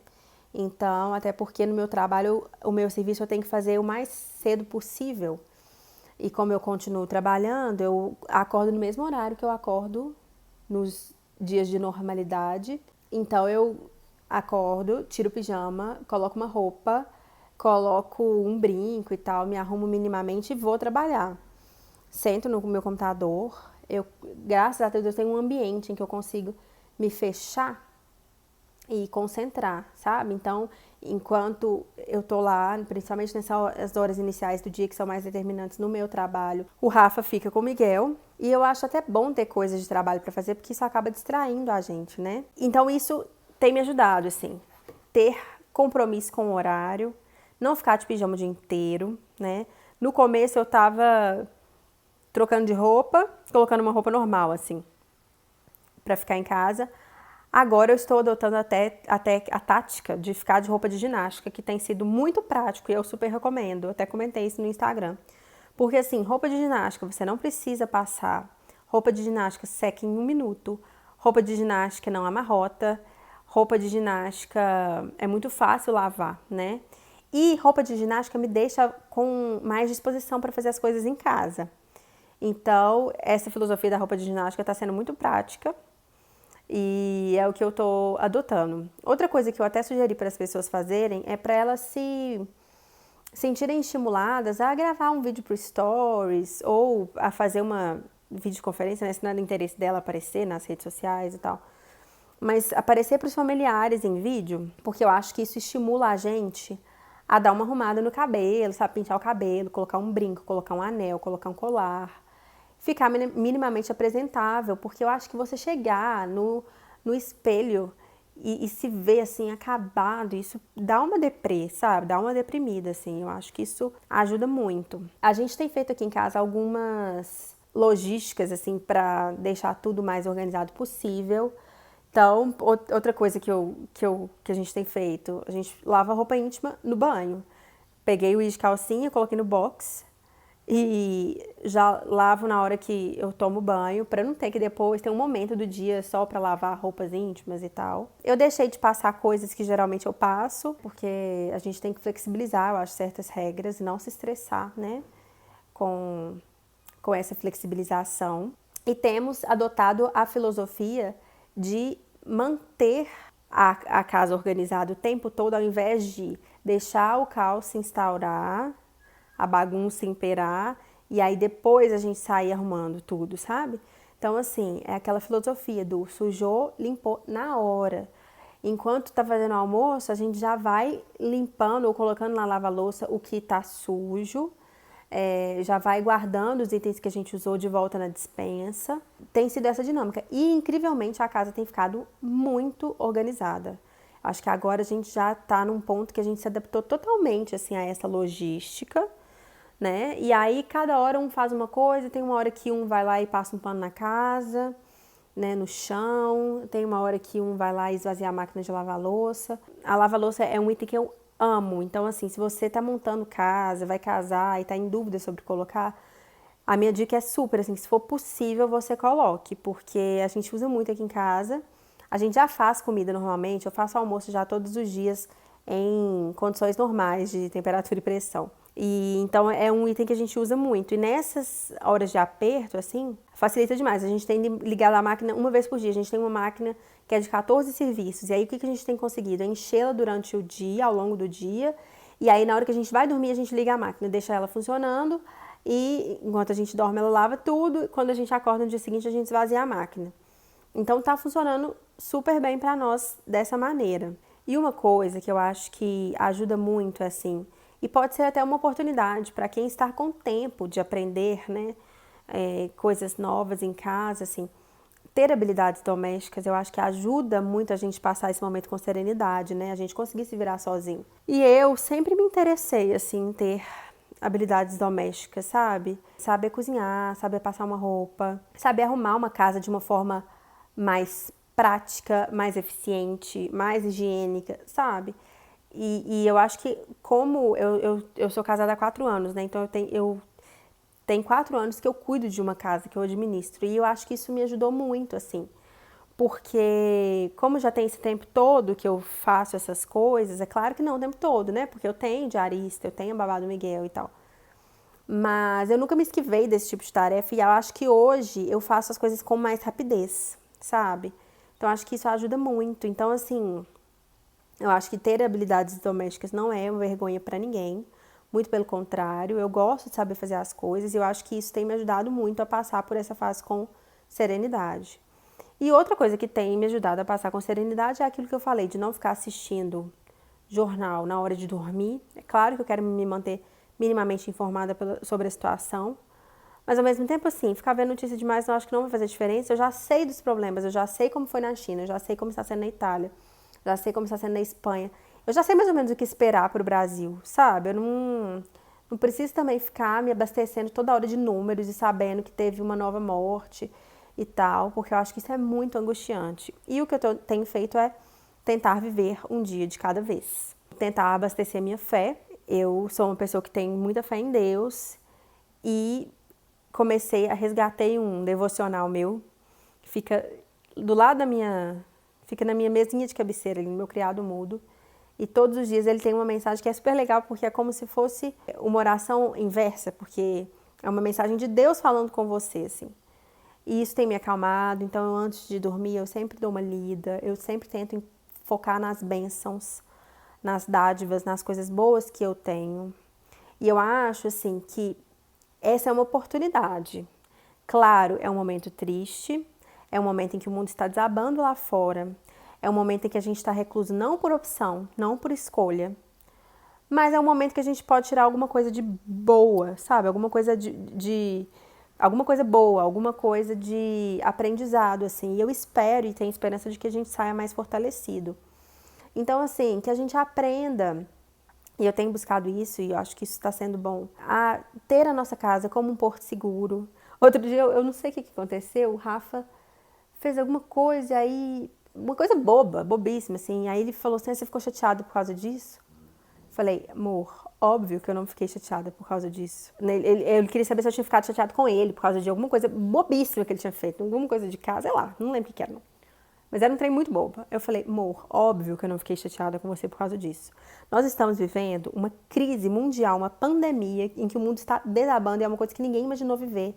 Então, até porque no meu trabalho, o meu serviço eu tenho que fazer o mais cedo possível. E como eu continuo trabalhando, eu acordo no mesmo horário que eu acordo nos dias de normalidade. Então, eu acordo, tiro o pijama, coloco uma roupa, coloco um brinco e tal, me arrumo minimamente e vou trabalhar. Sento no meu computador, graças a Deus, eu tenho um ambiente em que eu consigo me fechar e concentrar, sabe? Então, enquanto eu tô lá, principalmente nessas horas iniciais do dia que são mais determinantes no meu trabalho, o Rafa fica com o Miguel. E eu acho até bom ter coisas de trabalho para fazer, porque isso acaba distraindo a gente, né? Então, isso tem me ajudado, assim, ter compromisso com o horário, não ficar de pijama o dia inteiro, né? No começo eu tava trocando de roupa, colocando uma roupa normal, assim, pra ficar em casa. Agora eu estou adotando até a tática de ficar de roupa de ginástica, que tem sido muito prático e eu super recomendo. Eu até comentei isso no Instagram. Porque assim, roupa de ginástica você não precisa passar. Roupa de ginástica seca em 1 minuto. Roupa de ginástica não amarrota. Roupa de ginástica é muito fácil lavar, né? E roupa de ginástica me deixa com mais disposição para fazer as coisas em casa. Então, essa filosofia da roupa de ginástica está sendo muito prática e é o que eu estou adotando. Outra coisa que eu até sugeri para as pessoas fazerem é para elas se sentirem estimuladas a gravar um vídeo para Stories ou a fazer uma videoconferência, né, se não é do interesse dela aparecer nas redes sociais e tal. Mas aparecer para os familiares em vídeo, porque eu acho que isso estimula a gente a dar uma arrumada no cabelo, sabe? Pintar o cabelo, colocar um brinco, colocar um anel, colocar um colar. Ficar minimamente apresentável, porque eu acho que você chegar no espelho e se ver assim, acabado, isso dá uma deprê, sabe? Dá uma deprimida, assim. Eu acho que isso ajuda muito. A gente tem feito aqui em casa algumas logísticas, assim, para deixar tudo mais organizado possível. Então, outra coisa que a gente tem feito, a gente lava a roupa íntima no banho. Peguei o de calcinha, coloquei no box e já lavo na hora que eu tomo banho, para não ter que depois ter um momento do dia só para lavar roupas íntimas e tal. Eu deixei de passar coisas que geralmente eu passo, porque a gente tem que flexibilizar, eu acho, certas regras e não se estressar, né, com essa flexibilização. E temos adotado a filosofia de manter a casa organizada o tempo todo, ao invés de deixar o caos se instaurar, a bagunça imperar, e aí depois a gente sair arrumando tudo, sabe? Então, assim, é aquela filosofia do sujou, limpou na hora. Enquanto tá fazendo o almoço, a gente já vai limpando ou colocando na lava-louça o que tá sujo, já vai guardando os itens que a gente usou de volta na despensa. Tem sido essa dinâmica. E, incrivelmente, a casa tem ficado muito organizada. Acho que agora a gente já tá num ponto que a gente se adaptou totalmente, assim, a essa logística, né? E aí, cada hora um faz uma coisa, tem uma hora que um vai lá e passa um pano na casa, né, no chão, tem uma hora que um vai lá e esvazia a máquina de lavar louça. A lava-louça é um item que eu amo. Então, assim, se você tá montando casa, vai casar e tá em dúvida sobre colocar, a minha dica é super, assim, se for possível, você coloque, porque a gente usa muito aqui em casa. A gente já faz comida normalmente, eu faço almoço já todos os dias em condições normais de temperatura e pressão. E então é um item que a gente usa muito. E nessas horas de aperto, assim, facilita demais. A gente tem ligado a máquina uma vez por dia. A gente tem uma máquina que é de 14 serviços. E aí o que a gente tem conseguido? É enchê-la durante o dia, ao longo do dia. E aí na hora que a gente vai dormir, a gente liga a máquina, deixa ela funcionando. E enquanto a gente dorme, ela lava tudo. Quando a gente acorda no dia seguinte, a gente esvazia a máquina. Então tá funcionando super bem para nós dessa maneira. E uma coisa que eu acho que ajuda muito, assim, e pode ser até uma oportunidade para quem está com tempo de aprender, né, coisas novas em casa, assim, ter habilidades domésticas, eu acho que ajuda muito a gente passar esse momento com serenidade, né, a gente conseguir se virar sozinho. E eu sempre me interessei, assim, em ter habilidades domésticas, sabe? Saber cozinhar, saber passar uma roupa, saber arrumar uma casa de uma forma mais prática, mais eficiente, mais higiênica, sabe? E eu acho que como eu sou casada há 4 anos, né? Então eu tenho 4 anos que eu cuido de uma casa, que eu administro. E eu acho que isso me ajudou muito, assim. Porque como já tem esse tempo todo que eu faço essas coisas, é claro que não o tempo todo, né? Porque eu tenho diarista, eu tenho babado Miguel e tal. Mas eu nunca me esquivei desse tipo de tarefa e eu acho que hoje eu faço as coisas com mais rapidez, sabe? Então acho que isso ajuda muito. Então, assim, eu acho que ter habilidades domésticas não é uma vergonha para ninguém. Muito pelo contrário, eu gosto de saber fazer as coisas e eu acho que isso tem me ajudado muito a passar por essa fase com serenidade. E outra coisa que tem me ajudado a passar com serenidade é aquilo que eu falei, de não ficar assistindo jornal na hora de dormir. É claro que eu quero me manter minimamente informada sobre a situação, mas ao mesmo tempo, assim, ficar vendo notícia demais eu acho que não vai fazer diferença. Eu já sei dos problemas, eu já sei como foi na China, eu já sei como está sendo na Itália, já sei como está sendo na Espanha. Eu já sei mais ou menos o que esperar para o Brasil, sabe? Eu não preciso também ficar me abastecendo toda hora de números e sabendo que teve uma nova morte e tal, porque eu acho que isso é muito angustiante. E o que eu tenho feito é tentar viver um dia de cada vez. Tentar abastecer minha fé. Eu sou uma pessoa que tem muita fé em Deus e resgatei um devocional meu que fica do lado fica na minha mesinha de cabeceira, ali no meu criado mudo. E todos os dias ele tem uma mensagem que é super legal, porque é como se fosse uma oração inversa, porque é uma mensagem de Deus falando com você, assim. E isso tem me acalmado, então antes de dormir eu sempre dou uma lida, eu sempre tento focar nas bênçãos, nas dádivas, nas coisas boas que eu tenho. E eu acho, assim, que essa é uma oportunidade. Claro, é um momento triste, é um momento em que o mundo está desabando lá fora, é um momento em que a gente está recluso não por opção, não por escolha, mas é um momento que a gente pode tirar alguma coisa de boa, sabe? Alguma coisa alguma coisa boa, alguma coisa de aprendizado, assim. E eu espero e tenho esperança de que a gente saia mais fortalecido. Então, assim, que a gente aprenda, e eu tenho buscado isso e eu acho que isso está sendo bom, a ter a nossa casa como um porto seguro. Outro dia, eu não sei o que aconteceu, o Rafa fez alguma coisa, aí, uma coisa boba, bobíssima, assim. Aí ele falou assim: você ficou chateado por causa disso? Falei: amor, óbvio que eu não fiquei chateada por causa disso. Ele queria saber se eu tinha ficado chateada com ele por causa de alguma coisa bobíssima que ele tinha feito, alguma coisa de casa, sei lá, não lembro o que era, não. Mas era um trem muito bobo. Eu falei: amor, óbvio que eu não fiquei chateada com você por causa disso. Nós estamos vivendo uma crise mundial, uma pandemia em que o mundo está desabando e é uma coisa que ninguém imaginou viver.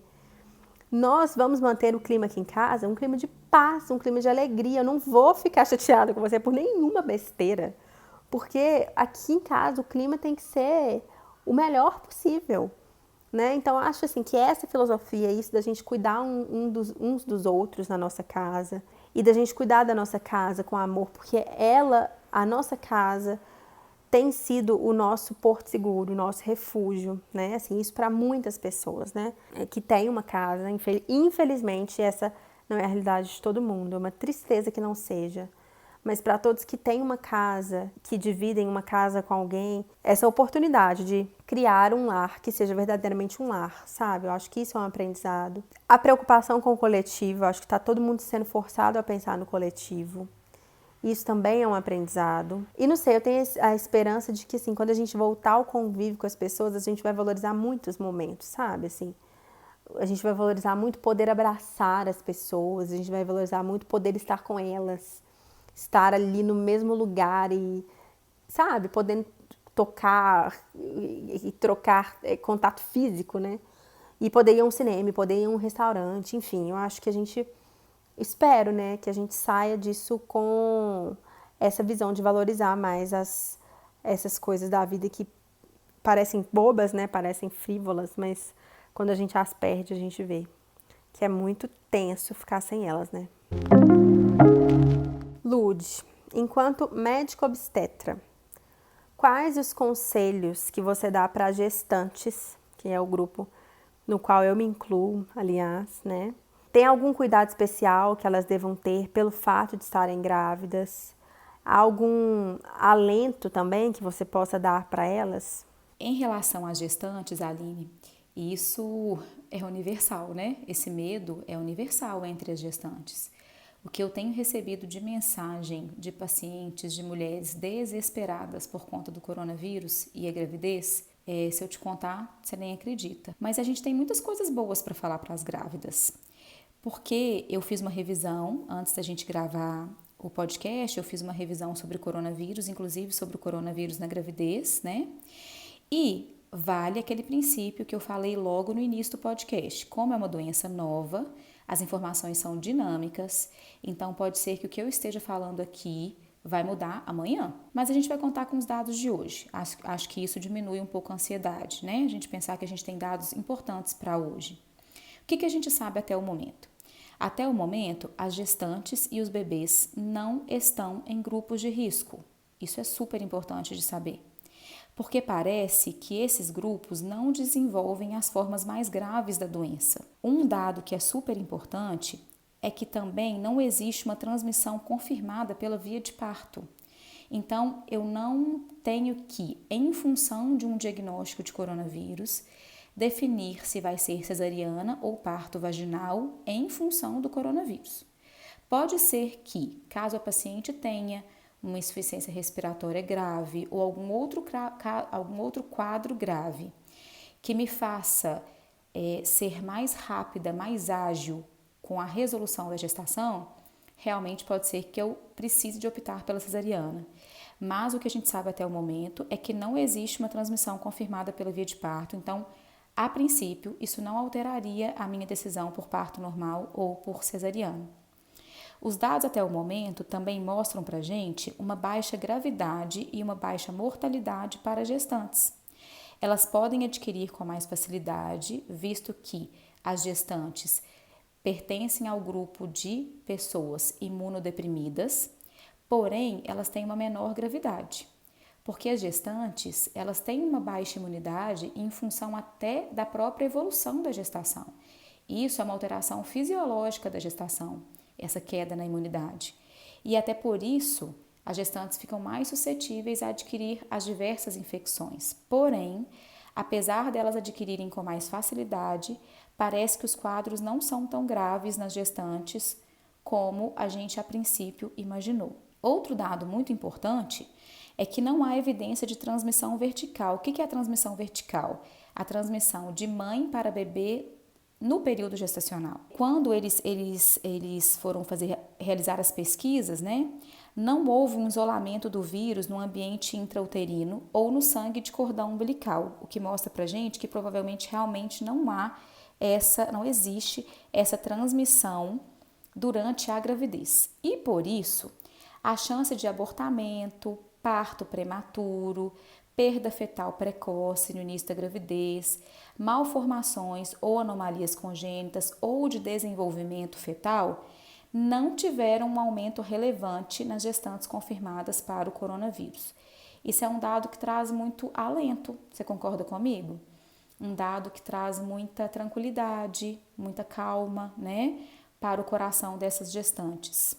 Nós vamos manter o clima aqui em casa, um clima de paz, um clima de alegria. Eu não vou ficar chateada com você por nenhuma besteira. Porque aqui em casa o clima tem que ser o melhor possível, né? Então acho assim que essa filosofia, isso da gente cuidar uns dos outros na nossa casa e da gente cuidar da nossa casa com amor, porque a nossa casa, tem sido o nosso porto seguro, o nosso refúgio, né? Assim, isso para muitas pessoas, né? Que tem uma casa. Infelizmente, essa não é a realidade de todo mundo. É uma tristeza que não seja. Mas para todos que têm uma casa, que dividem uma casa com alguém, essa oportunidade de criar um lar que seja verdadeiramente um lar, sabe? Eu acho que isso é um aprendizado. A preocupação com o coletivo, eu acho que está todo mundo sendo forçado a pensar no coletivo. Isso também é um aprendizado. E não sei, eu tenho a esperança de que, assim, quando a gente voltar ao convívio com as pessoas, a gente vai valorizar muitos momentos, sabe? Assim, a gente vai valorizar muito poder abraçar as pessoas, a gente vai valorizar muito poder estar com elas, estar ali no mesmo lugar e, sabe, podendo tocar e trocar contato físico, né? E poder ir a um cinema, poder ir a um restaurante, enfim, eu acho que a gente, espero, né, que a gente saia disso com essa visão de valorizar mais essas coisas da vida que parecem bobas, né, parecem frívolas, mas quando a gente as perde, a gente vê que é muito tenso ficar sem elas, né? Lude, enquanto médico obstetra, quais os conselhos que você dá para gestantes, que é o grupo no qual eu me incluo, aliás, né? Tem algum cuidado especial que elas devam ter pelo fato de estarem grávidas? Algum alento também que você possa dar para elas? Em relação às gestantes, Aline, isso é universal, né? Esse medo é universal entre as gestantes. O que eu tenho recebido de mensagem de pacientes, de mulheres desesperadas por conta do coronavírus e a gravidez, se eu te contar, você nem acredita. Mas a gente tem muitas coisas boas para falar para as grávidas. Porque eu fiz uma revisão antes da gente gravar o podcast, eu fiz uma revisão sobre o coronavírus, inclusive sobre o coronavírus na gravidez, né? E vale aquele princípio que eu falei logo no início do podcast. Como é uma doença nova, as informações são dinâmicas, então pode ser que o que eu esteja falando aqui vai mudar amanhã. Mas a gente vai contar com os dados de hoje. Acho que isso diminui um pouco a ansiedade, né? A gente pensar que a gente tem dados importantes para hoje. O que a gente sabe até o momento? Até o momento, as gestantes e os bebês não estão em grupos de risco. Isso é super importante de saber. Porque parece que esses grupos não desenvolvem as formas mais graves da doença. Um dado que é super importante é que também não existe uma transmissão confirmada pela via de parto. Então, eu não tenho que, em função de um diagnóstico de coronavírus, definir se vai ser cesariana ou parto vaginal em função do coronavírus. Pode ser que, caso a paciente tenha uma insuficiência respiratória grave ou algum outro quadro grave que me faça ser mais rápida, mais ágil com a resolução da gestação, realmente pode ser que eu precise de optar pela cesariana. Mas o que a gente sabe até o momento é que não existe uma transmissão confirmada pela via de parto, então, a princípio, isso não alteraria a minha decisão por parto normal ou por cesariana. Os dados até o momento também mostram para a gente uma baixa gravidade e uma baixa mortalidade para gestantes. Elas podem adquirir com mais facilidade, visto que as gestantes pertencem ao grupo de pessoas imunodeprimidas, porém elas têm uma menor gravidade. Porque as gestantes, elas têm uma baixa imunidade em função até da própria evolução da gestação. Isso é uma alteração fisiológica da gestação, essa queda na imunidade. E até por isso, as gestantes ficam mais suscetíveis a adquirir as diversas infecções. Porém, apesar delas adquirirem com mais facilidade, parece que os quadros não são tão graves nas gestantes como a gente a princípio imaginou. Outro dado muito importante é que não há evidência de transmissão vertical. O que é a transmissão vertical? A transmissão de mãe para bebê no período gestacional. Quando eles foram realizar as pesquisas, né, não houve um isolamento do vírus no ambiente intrauterino ou no sangue de cordão umbilical, o que mostra pra gente que provavelmente realmente não existe essa transmissão durante a gravidez. E por isso, a chance de abortamento, parto prematuro, perda fetal precoce no início da gravidez, malformações ou anomalias congênitas ou de desenvolvimento fetal não tiveram um aumento relevante nas gestantes confirmadas para o coronavírus. Isso é um dado que traz muito alento, você concorda comigo? Um dado que traz muita tranquilidade, muita calma, né, para o coração dessas gestantes.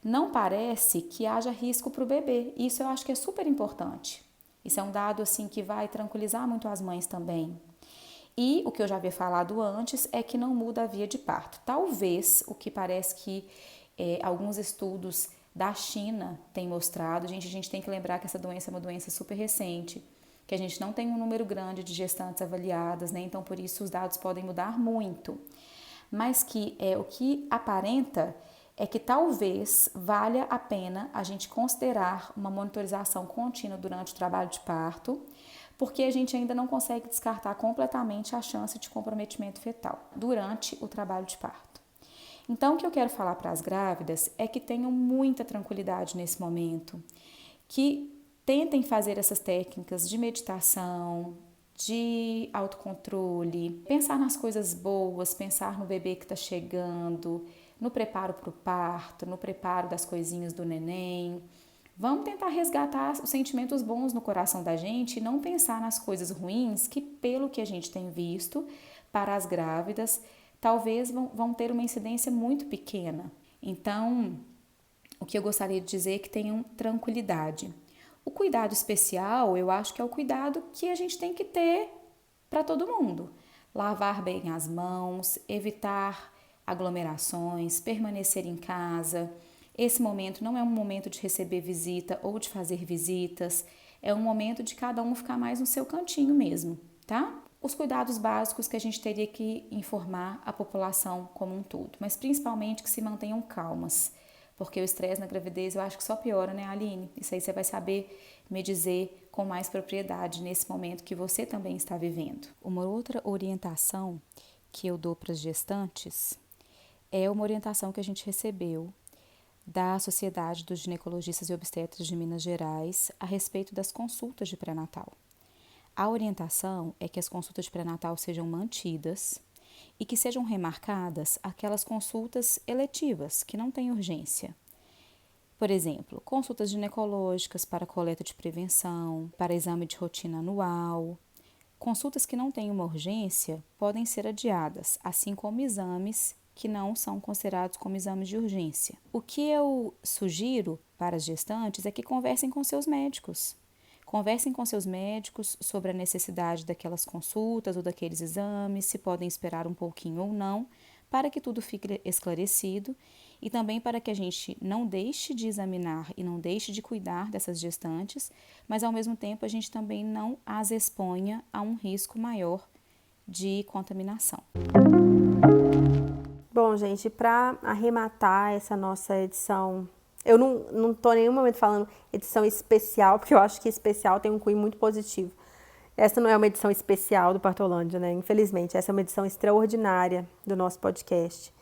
Não parece que haja risco para o bebê, isso eu acho que é super importante. Isso é um dado assim que vai tranquilizar muito as mães também. E o que eu já havia falado antes é que não muda a via de parto. Talvez o que parece que alguns estudos da China tem mostrado. Gente, a gente tem que lembrar que essa doença é uma doença super recente, que a gente não tem um número grande de gestantes avaliadas, né? Então, por isso, os dados podem mudar muito. Mas que o que aparenta é que talvez valha a pena a gente considerar uma monitorização contínua durante o trabalho de parto, porque a gente ainda não consegue descartar completamente a chance de comprometimento fetal durante o trabalho de parto. Então, o que eu quero falar para as grávidas é que tenham muita tranquilidade nesse momento, que tentem fazer essas técnicas de meditação, de autocontrole, pensar nas coisas boas, pensar no bebê que está chegando, no preparo para o parto, no preparo das coisinhas do neném. Vamos tentar resgatar os sentimentos bons no coração da gente e não pensar nas coisas ruins que, pelo que a gente tem visto, para as grávidas, talvez vão ter uma incidência muito pequena. Então, o que eu gostaria de dizer é que tenham tranquilidade. O cuidado especial, eu acho que é o cuidado que a gente tem que ter para todo mundo. Lavar bem as mãos, evitar aglomerações, permanecer em casa. Esse momento não é um momento de receber visita ou de fazer visitas, é um momento de cada um ficar mais no seu cantinho mesmo, tá? Os cuidados básicos que a gente teria que informar a população como um todo, mas principalmente que se mantenham calmas. Porque o estresse na gravidez eu acho que só piora, né, Aline? Isso aí você vai saber me dizer com mais propriedade nesse momento que você também está vivendo. Uma outra orientação que eu dou para as gestantes é uma orientação que a gente recebeu da Sociedade dos Ginecologistas e Obstetras de Minas Gerais a respeito das consultas de pré-natal. A orientação é que as consultas de pré-natal sejam mantidas e que sejam remarcadas aquelas consultas eletivas, que não têm urgência. Por exemplo, consultas ginecológicas para coleta de prevenção, para exame de rotina anual. Consultas que não têm uma urgência podem ser adiadas, assim como exames que não são considerados como exames de urgência. O que eu sugiro para as gestantes é que conversem com seus médicos. Conversem com seus médicos sobre a necessidade daquelas consultas ou daqueles exames, se podem esperar um pouquinho ou não, para que tudo fique esclarecido e também para que a gente não deixe de examinar e não deixe de cuidar dessas gestantes, mas ao mesmo tempo a gente também não as exponha a um risco maior de contaminação. Bom, gente, para arrematar essa nossa edição, eu não tô em nenhum momento falando edição especial, porque eu acho que especial tem um cunho muito positivo. Essa não é uma edição especial do Partolândia, né? Infelizmente, essa é uma edição extraordinária do nosso podcast.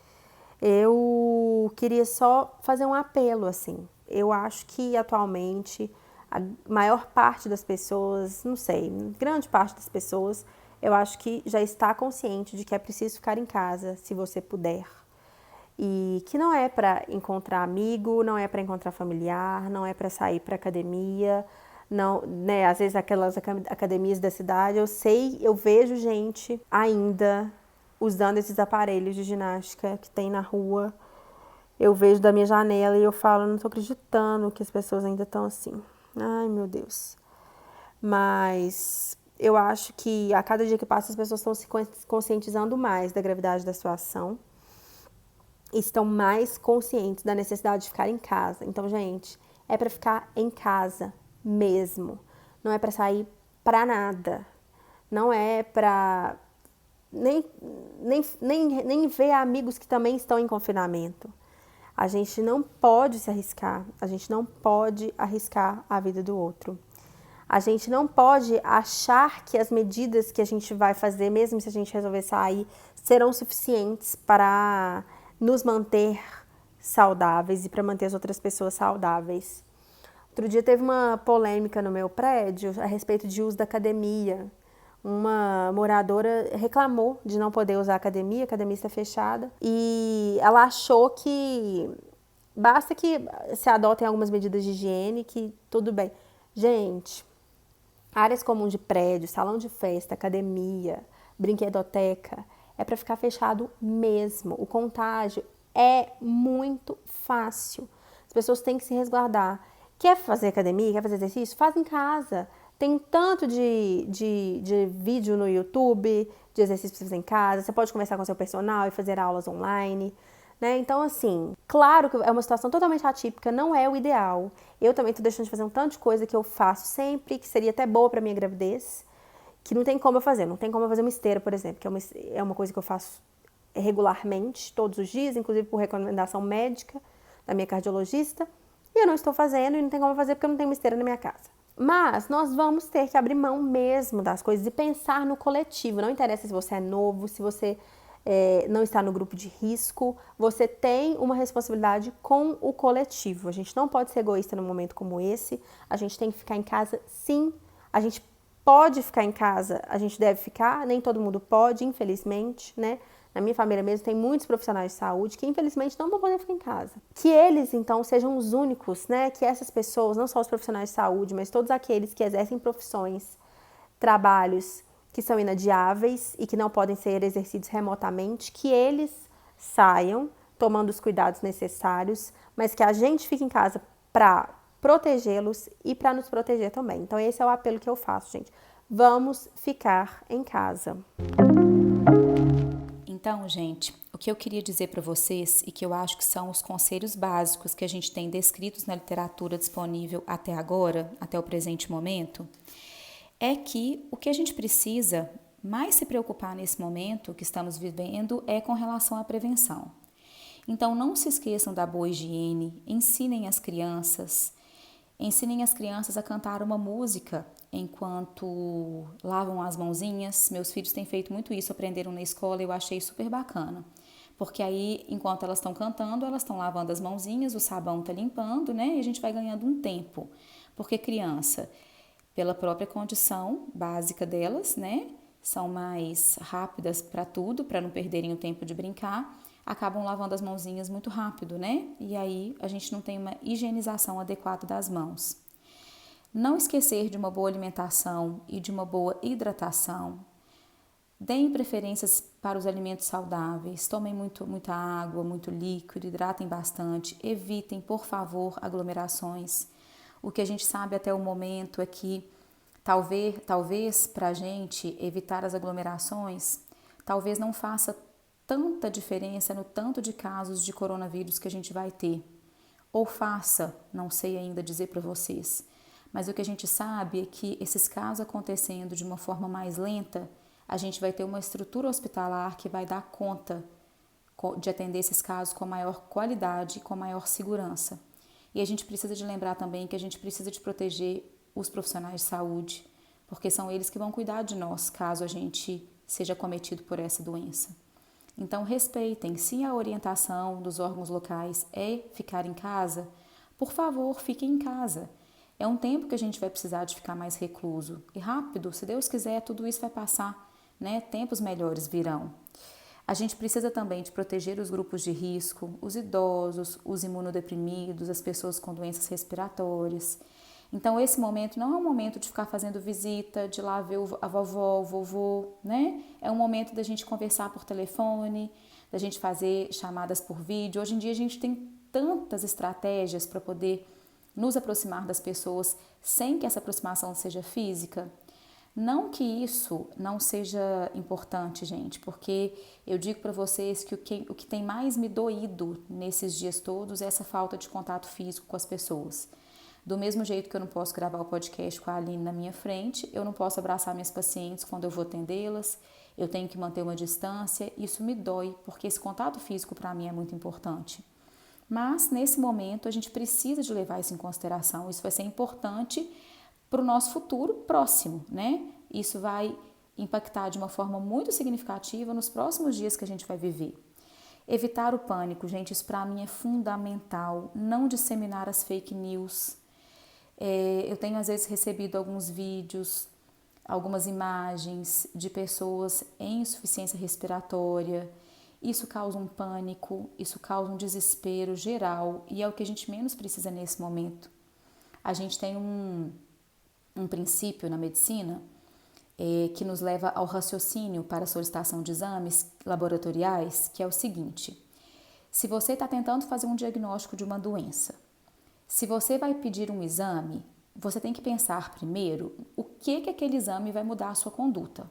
Eu queria só fazer um apelo, assim. Eu acho que atualmente a maior parte das pessoas, não sei, grande parte das pessoas, eu acho que já está consciente de que é preciso ficar em casa, se você puder. E que não é para encontrar amigo, não é para encontrar familiar, não é para sair para academia, não, né? Às vezes aquelas academias da cidade, eu vejo gente ainda usando esses aparelhos de ginástica que tem na rua. Eu vejo da minha janela e eu falo, não tô acreditando que as pessoas ainda estão assim. Ai, meu Deus. Mas eu acho que a cada dia que passa as pessoas estão se conscientizando mais da gravidade da situação. Estão mais conscientes da necessidade de ficar em casa. Então, gente, é para ficar em casa mesmo. Não é para sair para nada. Não é para nem ver amigos que também estão em confinamento. A gente não pode se arriscar. A gente não pode arriscar a vida do outro. A gente não pode achar que as medidas que a gente vai fazer, mesmo se a gente resolver sair, serão suficientes para nos manter saudáveis e para manter as outras pessoas saudáveis. Outro dia teve uma polêmica no meu prédio a respeito de uso da academia. Uma moradora reclamou de não poder usar a academia está fechada, e ela achou que basta que se adotem algumas medidas de higiene que tudo bem. Gente, áreas comuns de prédio, salão de festa, academia, brinquedoteca, é para ficar fechado mesmo. O contágio é muito fácil. As pessoas têm que se resguardar. Quer fazer academia, quer fazer exercício? Faz em casa. Tem tanto de vídeo no YouTube, de exercício para você fazer em casa. Você pode conversar com seu personal e fazer aulas online. né? Então, assim, claro que é uma situação totalmente atípica, não é o ideal. Eu também tô deixando de fazer um tanto de coisa que eu faço sempre, que seria até boa pra minha gravidez, que não tem como eu fazer. Não tem como eu fazer uma esteira, por exemplo, que é uma coisa que eu faço regularmente, todos os dias, inclusive por recomendação médica da minha cardiologista, e eu não estou fazendo e não tem como eu fazer porque eu não tenho uma esteira na minha casa. Mas nós vamos ter que abrir mão mesmo das coisas e pensar no coletivo. Não interessa se você é novo, se você não está no grupo de risco, você tem uma responsabilidade com o coletivo. A gente não pode ser egoísta num momento como esse, a gente tem que ficar em casa sim, a gente pode ficar em casa, a gente deve ficar, nem todo mundo pode, infelizmente, né? Na minha família mesmo tem muitos profissionais de saúde que infelizmente não vão poder ficar em casa. Que eles então sejam os únicos, né? Que essas pessoas, não só os profissionais de saúde, mas todos aqueles que exercem profissões, trabalhos que são inadiáveis e que não podem ser exercidos remotamente, que eles saiam tomando os cuidados necessários, mas que a gente fique em casa para protegê-los e para nos proteger também. Então esse é o apelo que eu faço, gente. Vamos ficar em casa. Então, gente, o que eu queria dizer para vocês e que eu acho que são os conselhos básicos que a gente tem descritos na literatura disponível até agora, até o presente momento, é que o que a gente precisa mais se preocupar nesse momento que estamos vivendo é com relação à prevenção. Então, não se esqueçam da boa higiene, ensinem as crianças a cantar uma música enquanto lavam as mãozinhas. Meus filhos têm feito muito isso, aprenderam na escola e eu achei super bacana. Porque aí, enquanto elas estão cantando, elas estão lavando as mãozinhas, o sabão está limpando, né? E a gente vai ganhando um tempo. Porque criança, pela própria condição básica delas, né? São mais rápidas para tudo, para não perderem o tempo de brincar, acabam lavando as mãozinhas muito rápido, né? E aí a gente não tem uma higienização adequada das mãos. Não esquecer de uma boa alimentação e de uma boa hidratação. Deem preferências para os alimentos saudáveis, tomem muita água, muito líquido, hidratem bastante, evitem, por favor, aglomerações. O que a gente sabe até o momento é que talvez para a gente evitar as aglomerações, talvez não faça tanta diferença no tanto de casos de coronavírus que a gente vai ter. Ou faça, não sei ainda dizer para vocês. Mas o que a gente sabe é que esses casos acontecendo de uma forma mais lenta, a gente vai ter uma estrutura hospitalar que vai dar conta de atender esses casos com maior qualidade e com maior segurança. E a gente precisa de lembrar também que a gente precisa de proteger os profissionais de saúde, porque são eles que vão cuidar de nós caso a gente seja cometido por essa doença. Então respeitem, se a orientação dos órgãos locais é ficar em casa, por favor, fiquem em casa. É um tempo que a gente vai precisar de ficar mais recluso. E rápido, se Deus quiser, tudo isso vai passar, né? Tempos melhores virão. A gente precisa também de proteger os grupos de risco, os idosos, os imunodeprimidos, as pessoas com doenças respiratórias. Então, esse momento não é um momento de ficar fazendo visita, de lá ver a vovó, o vovô, né? É um momento da gente conversar por telefone, da gente fazer chamadas por vídeo. Hoje em dia, a gente tem tantas estratégias para poder nos aproximar das pessoas sem que essa aproximação seja física. Não que isso não seja importante, gente, porque eu digo para vocês que o que tem mais me doído nesses dias todos é essa falta de contato físico com as pessoas. Do mesmo jeito que eu não posso gravar o podcast com a Aline na minha frente, eu não posso abraçar minhas pacientes quando eu vou atendê-las, eu tenho que manter uma distância, isso me dói, porque esse contato físico para mim é muito importante. Mas, nesse momento, a gente precisa de levar isso em consideração. Isso vai ser importante para o nosso futuro próximo, né? Isso vai impactar de uma forma muito significativa nos próximos dias que a gente vai viver. Evitar o pânico, gente, isso para mim é fundamental. Não disseminar as fake news. Eu tenho, às vezes, recebido alguns vídeos, algumas imagens de pessoas em insuficiência respiratória. Isso causa um pânico, isso causa um desespero geral e é o que a gente menos precisa nesse momento. A gente tem um princípio na medicina que nos leva ao raciocínio para a solicitação de exames laboratoriais, que é o seguinte: se você está tentando fazer um diagnóstico de uma doença, se você vai pedir um exame, você tem que pensar primeiro o que aquele exame vai mudar a sua conduta.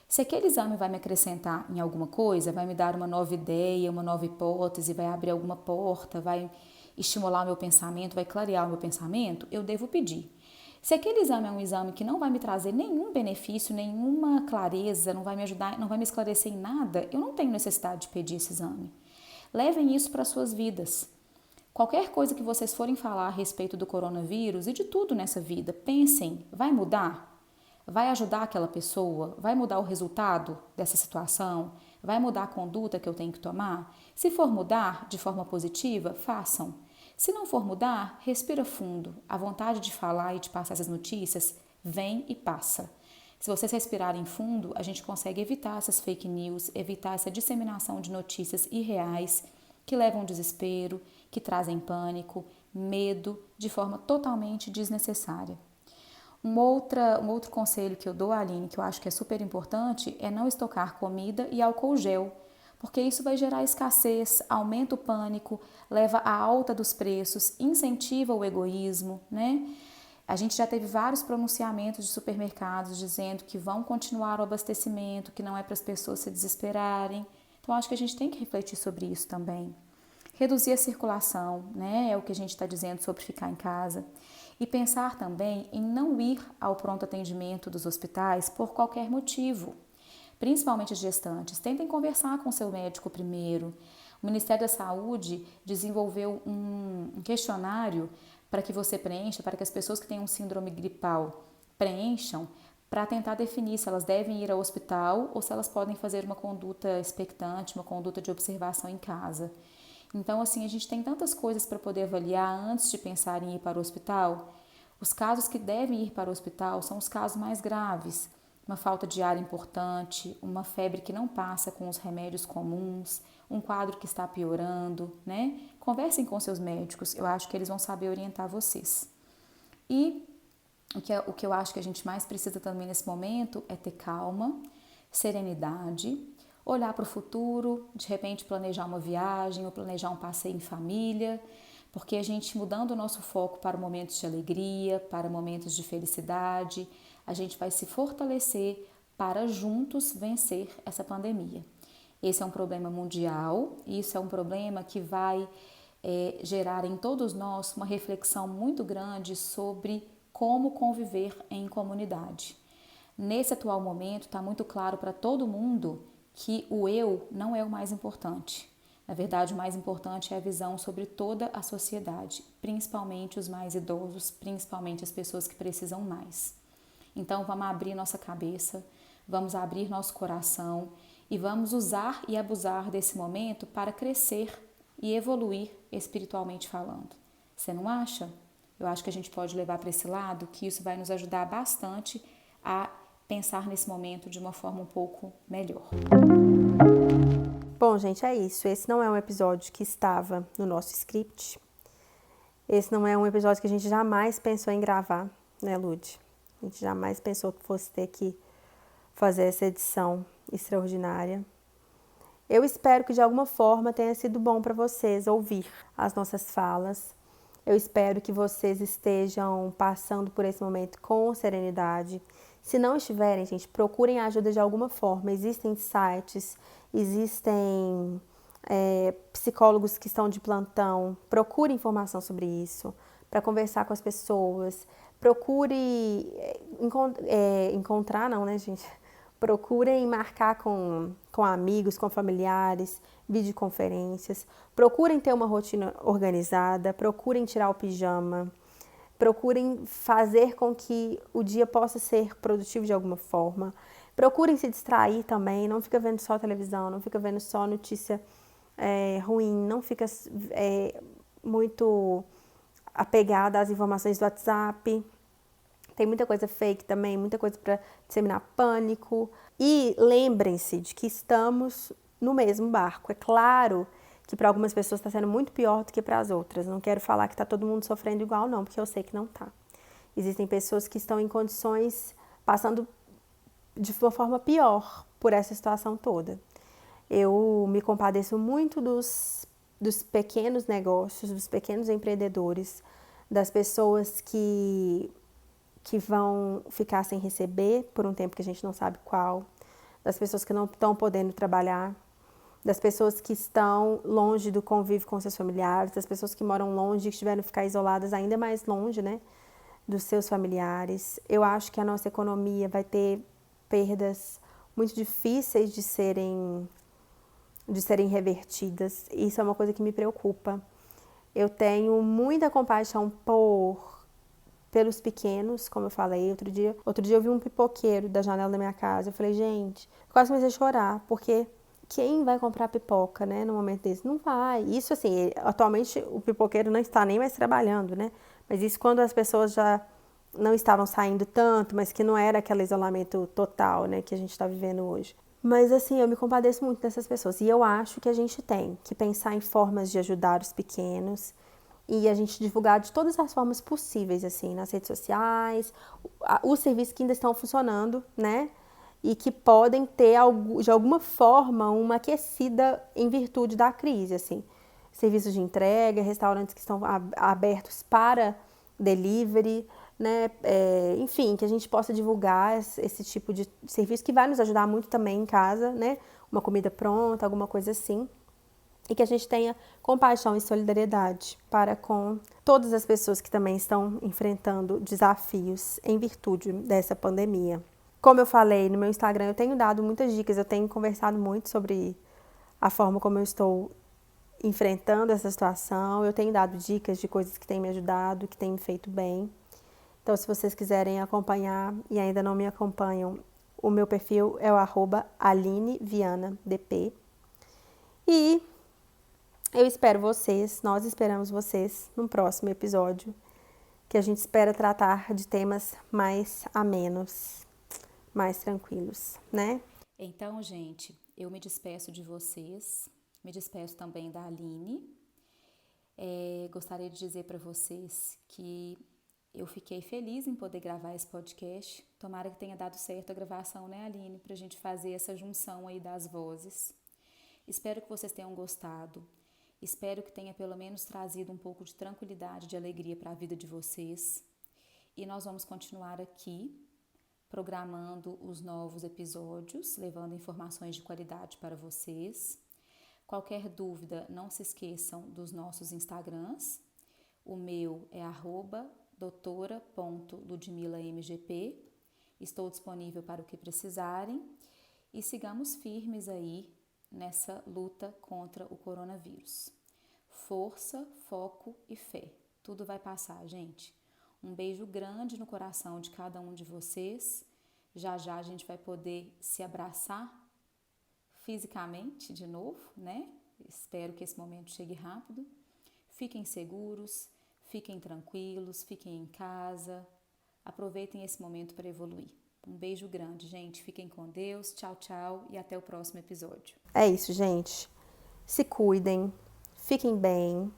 Se aquele exame vai me acrescentar em alguma coisa, vai me dar uma nova ideia, uma nova hipótese, vai abrir alguma porta, vai estimular o meu pensamento, vai clarear o meu pensamento, eu devo pedir. Se aquele exame é um exame que não vai me trazer nenhum benefício, nenhuma clareza, não vai me ajudar, não vai me esclarecer em nada, eu não tenho necessidade de pedir esse exame. Levem isso para as suas vidas. Qualquer coisa que vocês forem falar a respeito do coronavírus e de tudo nessa vida, pensem, vai mudar? Vai ajudar aquela pessoa? Vai mudar o resultado dessa situação? Vai mudar a conduta que eu tenho que tomar? Se for mudar de forma positiva, façam. Se não for mudar, respira fundo. A vontade de falar e de passar essas notícias vem e passa. Se vocês respirarem fundo, a gente consegue evitar essas fake news, evitar essa disseminação de notícias irreais que levam ao desespero, que trazem pânico, medo, de forma totalmente desnecessária. Um outro conselho que eu dou, Aline, que eu acho que é super importante, é não estocar comida e álcool gel, porque isso vai gerar escassez, aumenta o pânico, leva à alta dos preços, incentiva o egoísmo, né? A gente já teve vários pronunciamentos de supermercados dizendo que vão continuar o abastecimento, que não é para as pessoas se desesperarem. Então, acho que a gente tem que refletir sobre isso também. Reduzir a circulação, né? É o que a gente está dizendo sobre ficar em casa. E pensar também em não ir ao pronto atendimento dos hospitais por qualquer motivo. Principalmente as gestantes. Tentem conversar com seu médico primeiro. O Ministério da Saúde desenvolveu um questionário para que você preencha, para que as pessoas que têm um síndrome gripal preencham, para tentar definir se elas devem ir ao hospital ou se elas podem fazer uma conduta expectante, uma conduta de observação em casa. Então, assim, a gente tem tantas coisas para poder avaliar antes de pensar em ir para o hospital. Os casos que devem ir para o hospital são os casos mais graves. Uma falta de ar importante, uma febre que não passa com os remédios comuns, um quadro que está piorando, né? Conversem com seus médicos, eu acho que eles vão saber orientar vocês. E o que eu acho que a gente mais precisa também nesse momento é ter calma, serenidade, olhar para o futuro, de repente planejar uma viagem ou planejar um passeio em família, porque a gente mudando o nosso foco para momentos de alegria, para momentos de felicidade, a gente vai se fortalecer para juntos vencer essa pandemia. Esse é um problema mundial e isso é um problema que vai gerar em todos nós uma reflexão muito grande sobre como conviver em comunidade. Nesse atual momento, está muito claro para todo mundo que o eu não é o mais importante. Na verdade, o mais importante é a visão sobre toda a sociedade, principalmente os mais idosos, principalmente as pessoas que precisam mais. Então, vamos abrir nossa cabeça, vamos abrir nosso coração e vamos usar e abusar desse momento para crescer e evoluir espiritualmente falando. Você não acha? Eu acho que a gente pode levar para esse lado, que isso vai nos ajudar bastante a pensar nesse momento de uma forma um pouco melhor. Bom, gente, é isso. Esse não é um episódio que estava no nosso script. Esse não é um episódio que a gente jamais pensou em gravar, né, Lud? A gente jamais pensou que fosse ter que fazer essa edição extraordinária. Eu espero que de alguma forma tenha sido bom para vocês ouvir as nossas falas. Eu espero que vocês estejam passando por esse momento com serenidade. Se não estiverem, gente, procurem ajuda de alguma forma. Existem sites, existem psicólogos que estão de plantão. Procure informação sobre isso, para conversar com as pessoas. Procure encontrar, não, né, gente? Procurem marcar com amigos, com familiares, videoconferências. Procurem ter uma rotina organizada, procurem tirar o pijama, procurem fazer com que o dia possa ser produtivo de alguma forma. Procurem se distrair também, não fica vendo só televisão, não fica vendo só notícia ruim, não fica muito apegada às informações do WhatsApp. Tem muita coisa fake também, muita coisa para disseminar pânico. E lembrem-se de que estamos no mesmo barco. É claro que para algumas pessoas está sendo muito pior do que para as outras. Não quero falar que está todo mundo sofrendo igual, não, porque eu sei que não está. Existem pessoas que estão em condições, passando de uma forma pior por essa situação toda. Eu me compadeço muito dos pequenos negócios, dos pequenos empreendedores, das pessoas que vão ficar sem receber por um tempo que a gente não sabe qual, das pessoas que não estão podendo trabalhar, das pessoas que estão longe do convívio com seus familiares, das pessoas que moram longe e que tiveram que ficar isoladas ainda mais longe, né, dos seus familiares. Eu acho que a nossa economia vai ter perdas muito difíceis de serem revertidas. Isso é uma coisa que me preocupa. Eu tenho muita compaixão pelos pequenos, como eu falei outro dia. Outro dia eu vi um pipoqueiro da janela da minha casa. Eu falei, gente, eu quase comecei a chorar, porque quem vai comprar pipoca, né, no momento desse? Não vai. Isso, assim, atualmente o pipoqueiro não está nem mais trabalhando, né? Mas isso quando as pessoas já não estavam saindo tanto, mas que não era aquele isolamento total, né, que a gente está vivendo hoje. Mas, assim, eu me compadeço muito dessas pessoas. E eu acho que a gente tem que pensar em formas de ajudar os pequenos e a gente divulgar de todas as formas possíveis, assim, nas redes sociais, os serviços que ainda estão funcionando, né? E que podem ter, de alguma forma, uma aquecida em virtude da crise, assim. Serviços de entrega, restaurantes que estão abertos para delivery, né? Enfim, que a gente possa divulgar esse tipo de serviço que vai nos ajudar muito também em casa, né? Uma comida pronta, alguma coisa assim. E que a gente tenha compaixão e solidariedade para com todas as pessoas que também estão enfrentando desafios em virtude dessa pandemia. Como eu falei no meu Instagram, eu tenho dado muitas dicas, eu tenho conversado muito sobre a forma como eu estou enfrentando essa situação, eu tenho dado dicas de coisas que têm me ajudado, que têm me feito bem. Então, se vocês quiserem acompanhar e ainda não me acompanham, o meu perfil é o @AlineVianaDP. E eu espero vocês, nós esperamos vocês no próximo episódio, que a gente espera tratar de temas mais amenos, mais tranquilos, né? Então, gente, eu me despeço de vocês, me despeço também da Aline. Gostaria de dizer para vocês que eu fiquei feliz em poder gravar esse podcast. Tomara que tenha dado certo a gravação, né, Aline? Para a gente fazer essa junção aí das vozes. Espero que vocês tenham gostado. Espero que tenha pelo menos trazido um pouco de tranquilidade, de alegria para a vida de vocês. E nós vamos continuar aqui, programando os novos episódios, levando informações de qualidade para vocês. Qualquer dúvida, não se esqueçam dos nossos Instagrams. O meu é @doutora.ludmilamgp. Estou disponível para o que precisarem e sigamos firmes aí nessa luta contra o coronavírus. Força, foco e fé. Tudo vai passar, gente. Um beijo grande no coração de cada um de vocês. Já já a gente vai poder se abraçar fisicamente de novo, né? Espero que esse momento chegue rápido. Fiquem seguros, fiquem tranquilos, fiquem em casa. Aproveitem esse momento para evoluir. Um beijo grande, gente. Fiquem com Deus. Tchau, tchau e até o próximo episódio. É isso, gente. Se cuidem, fiquem bem,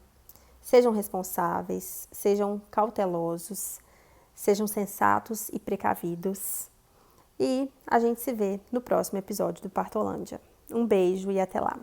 sejam responsáveis, sejam cautelosos, sejam sensatos e precavidos. E a gente se vê no próximo episódio do Partolândia. Um beijo e até lá!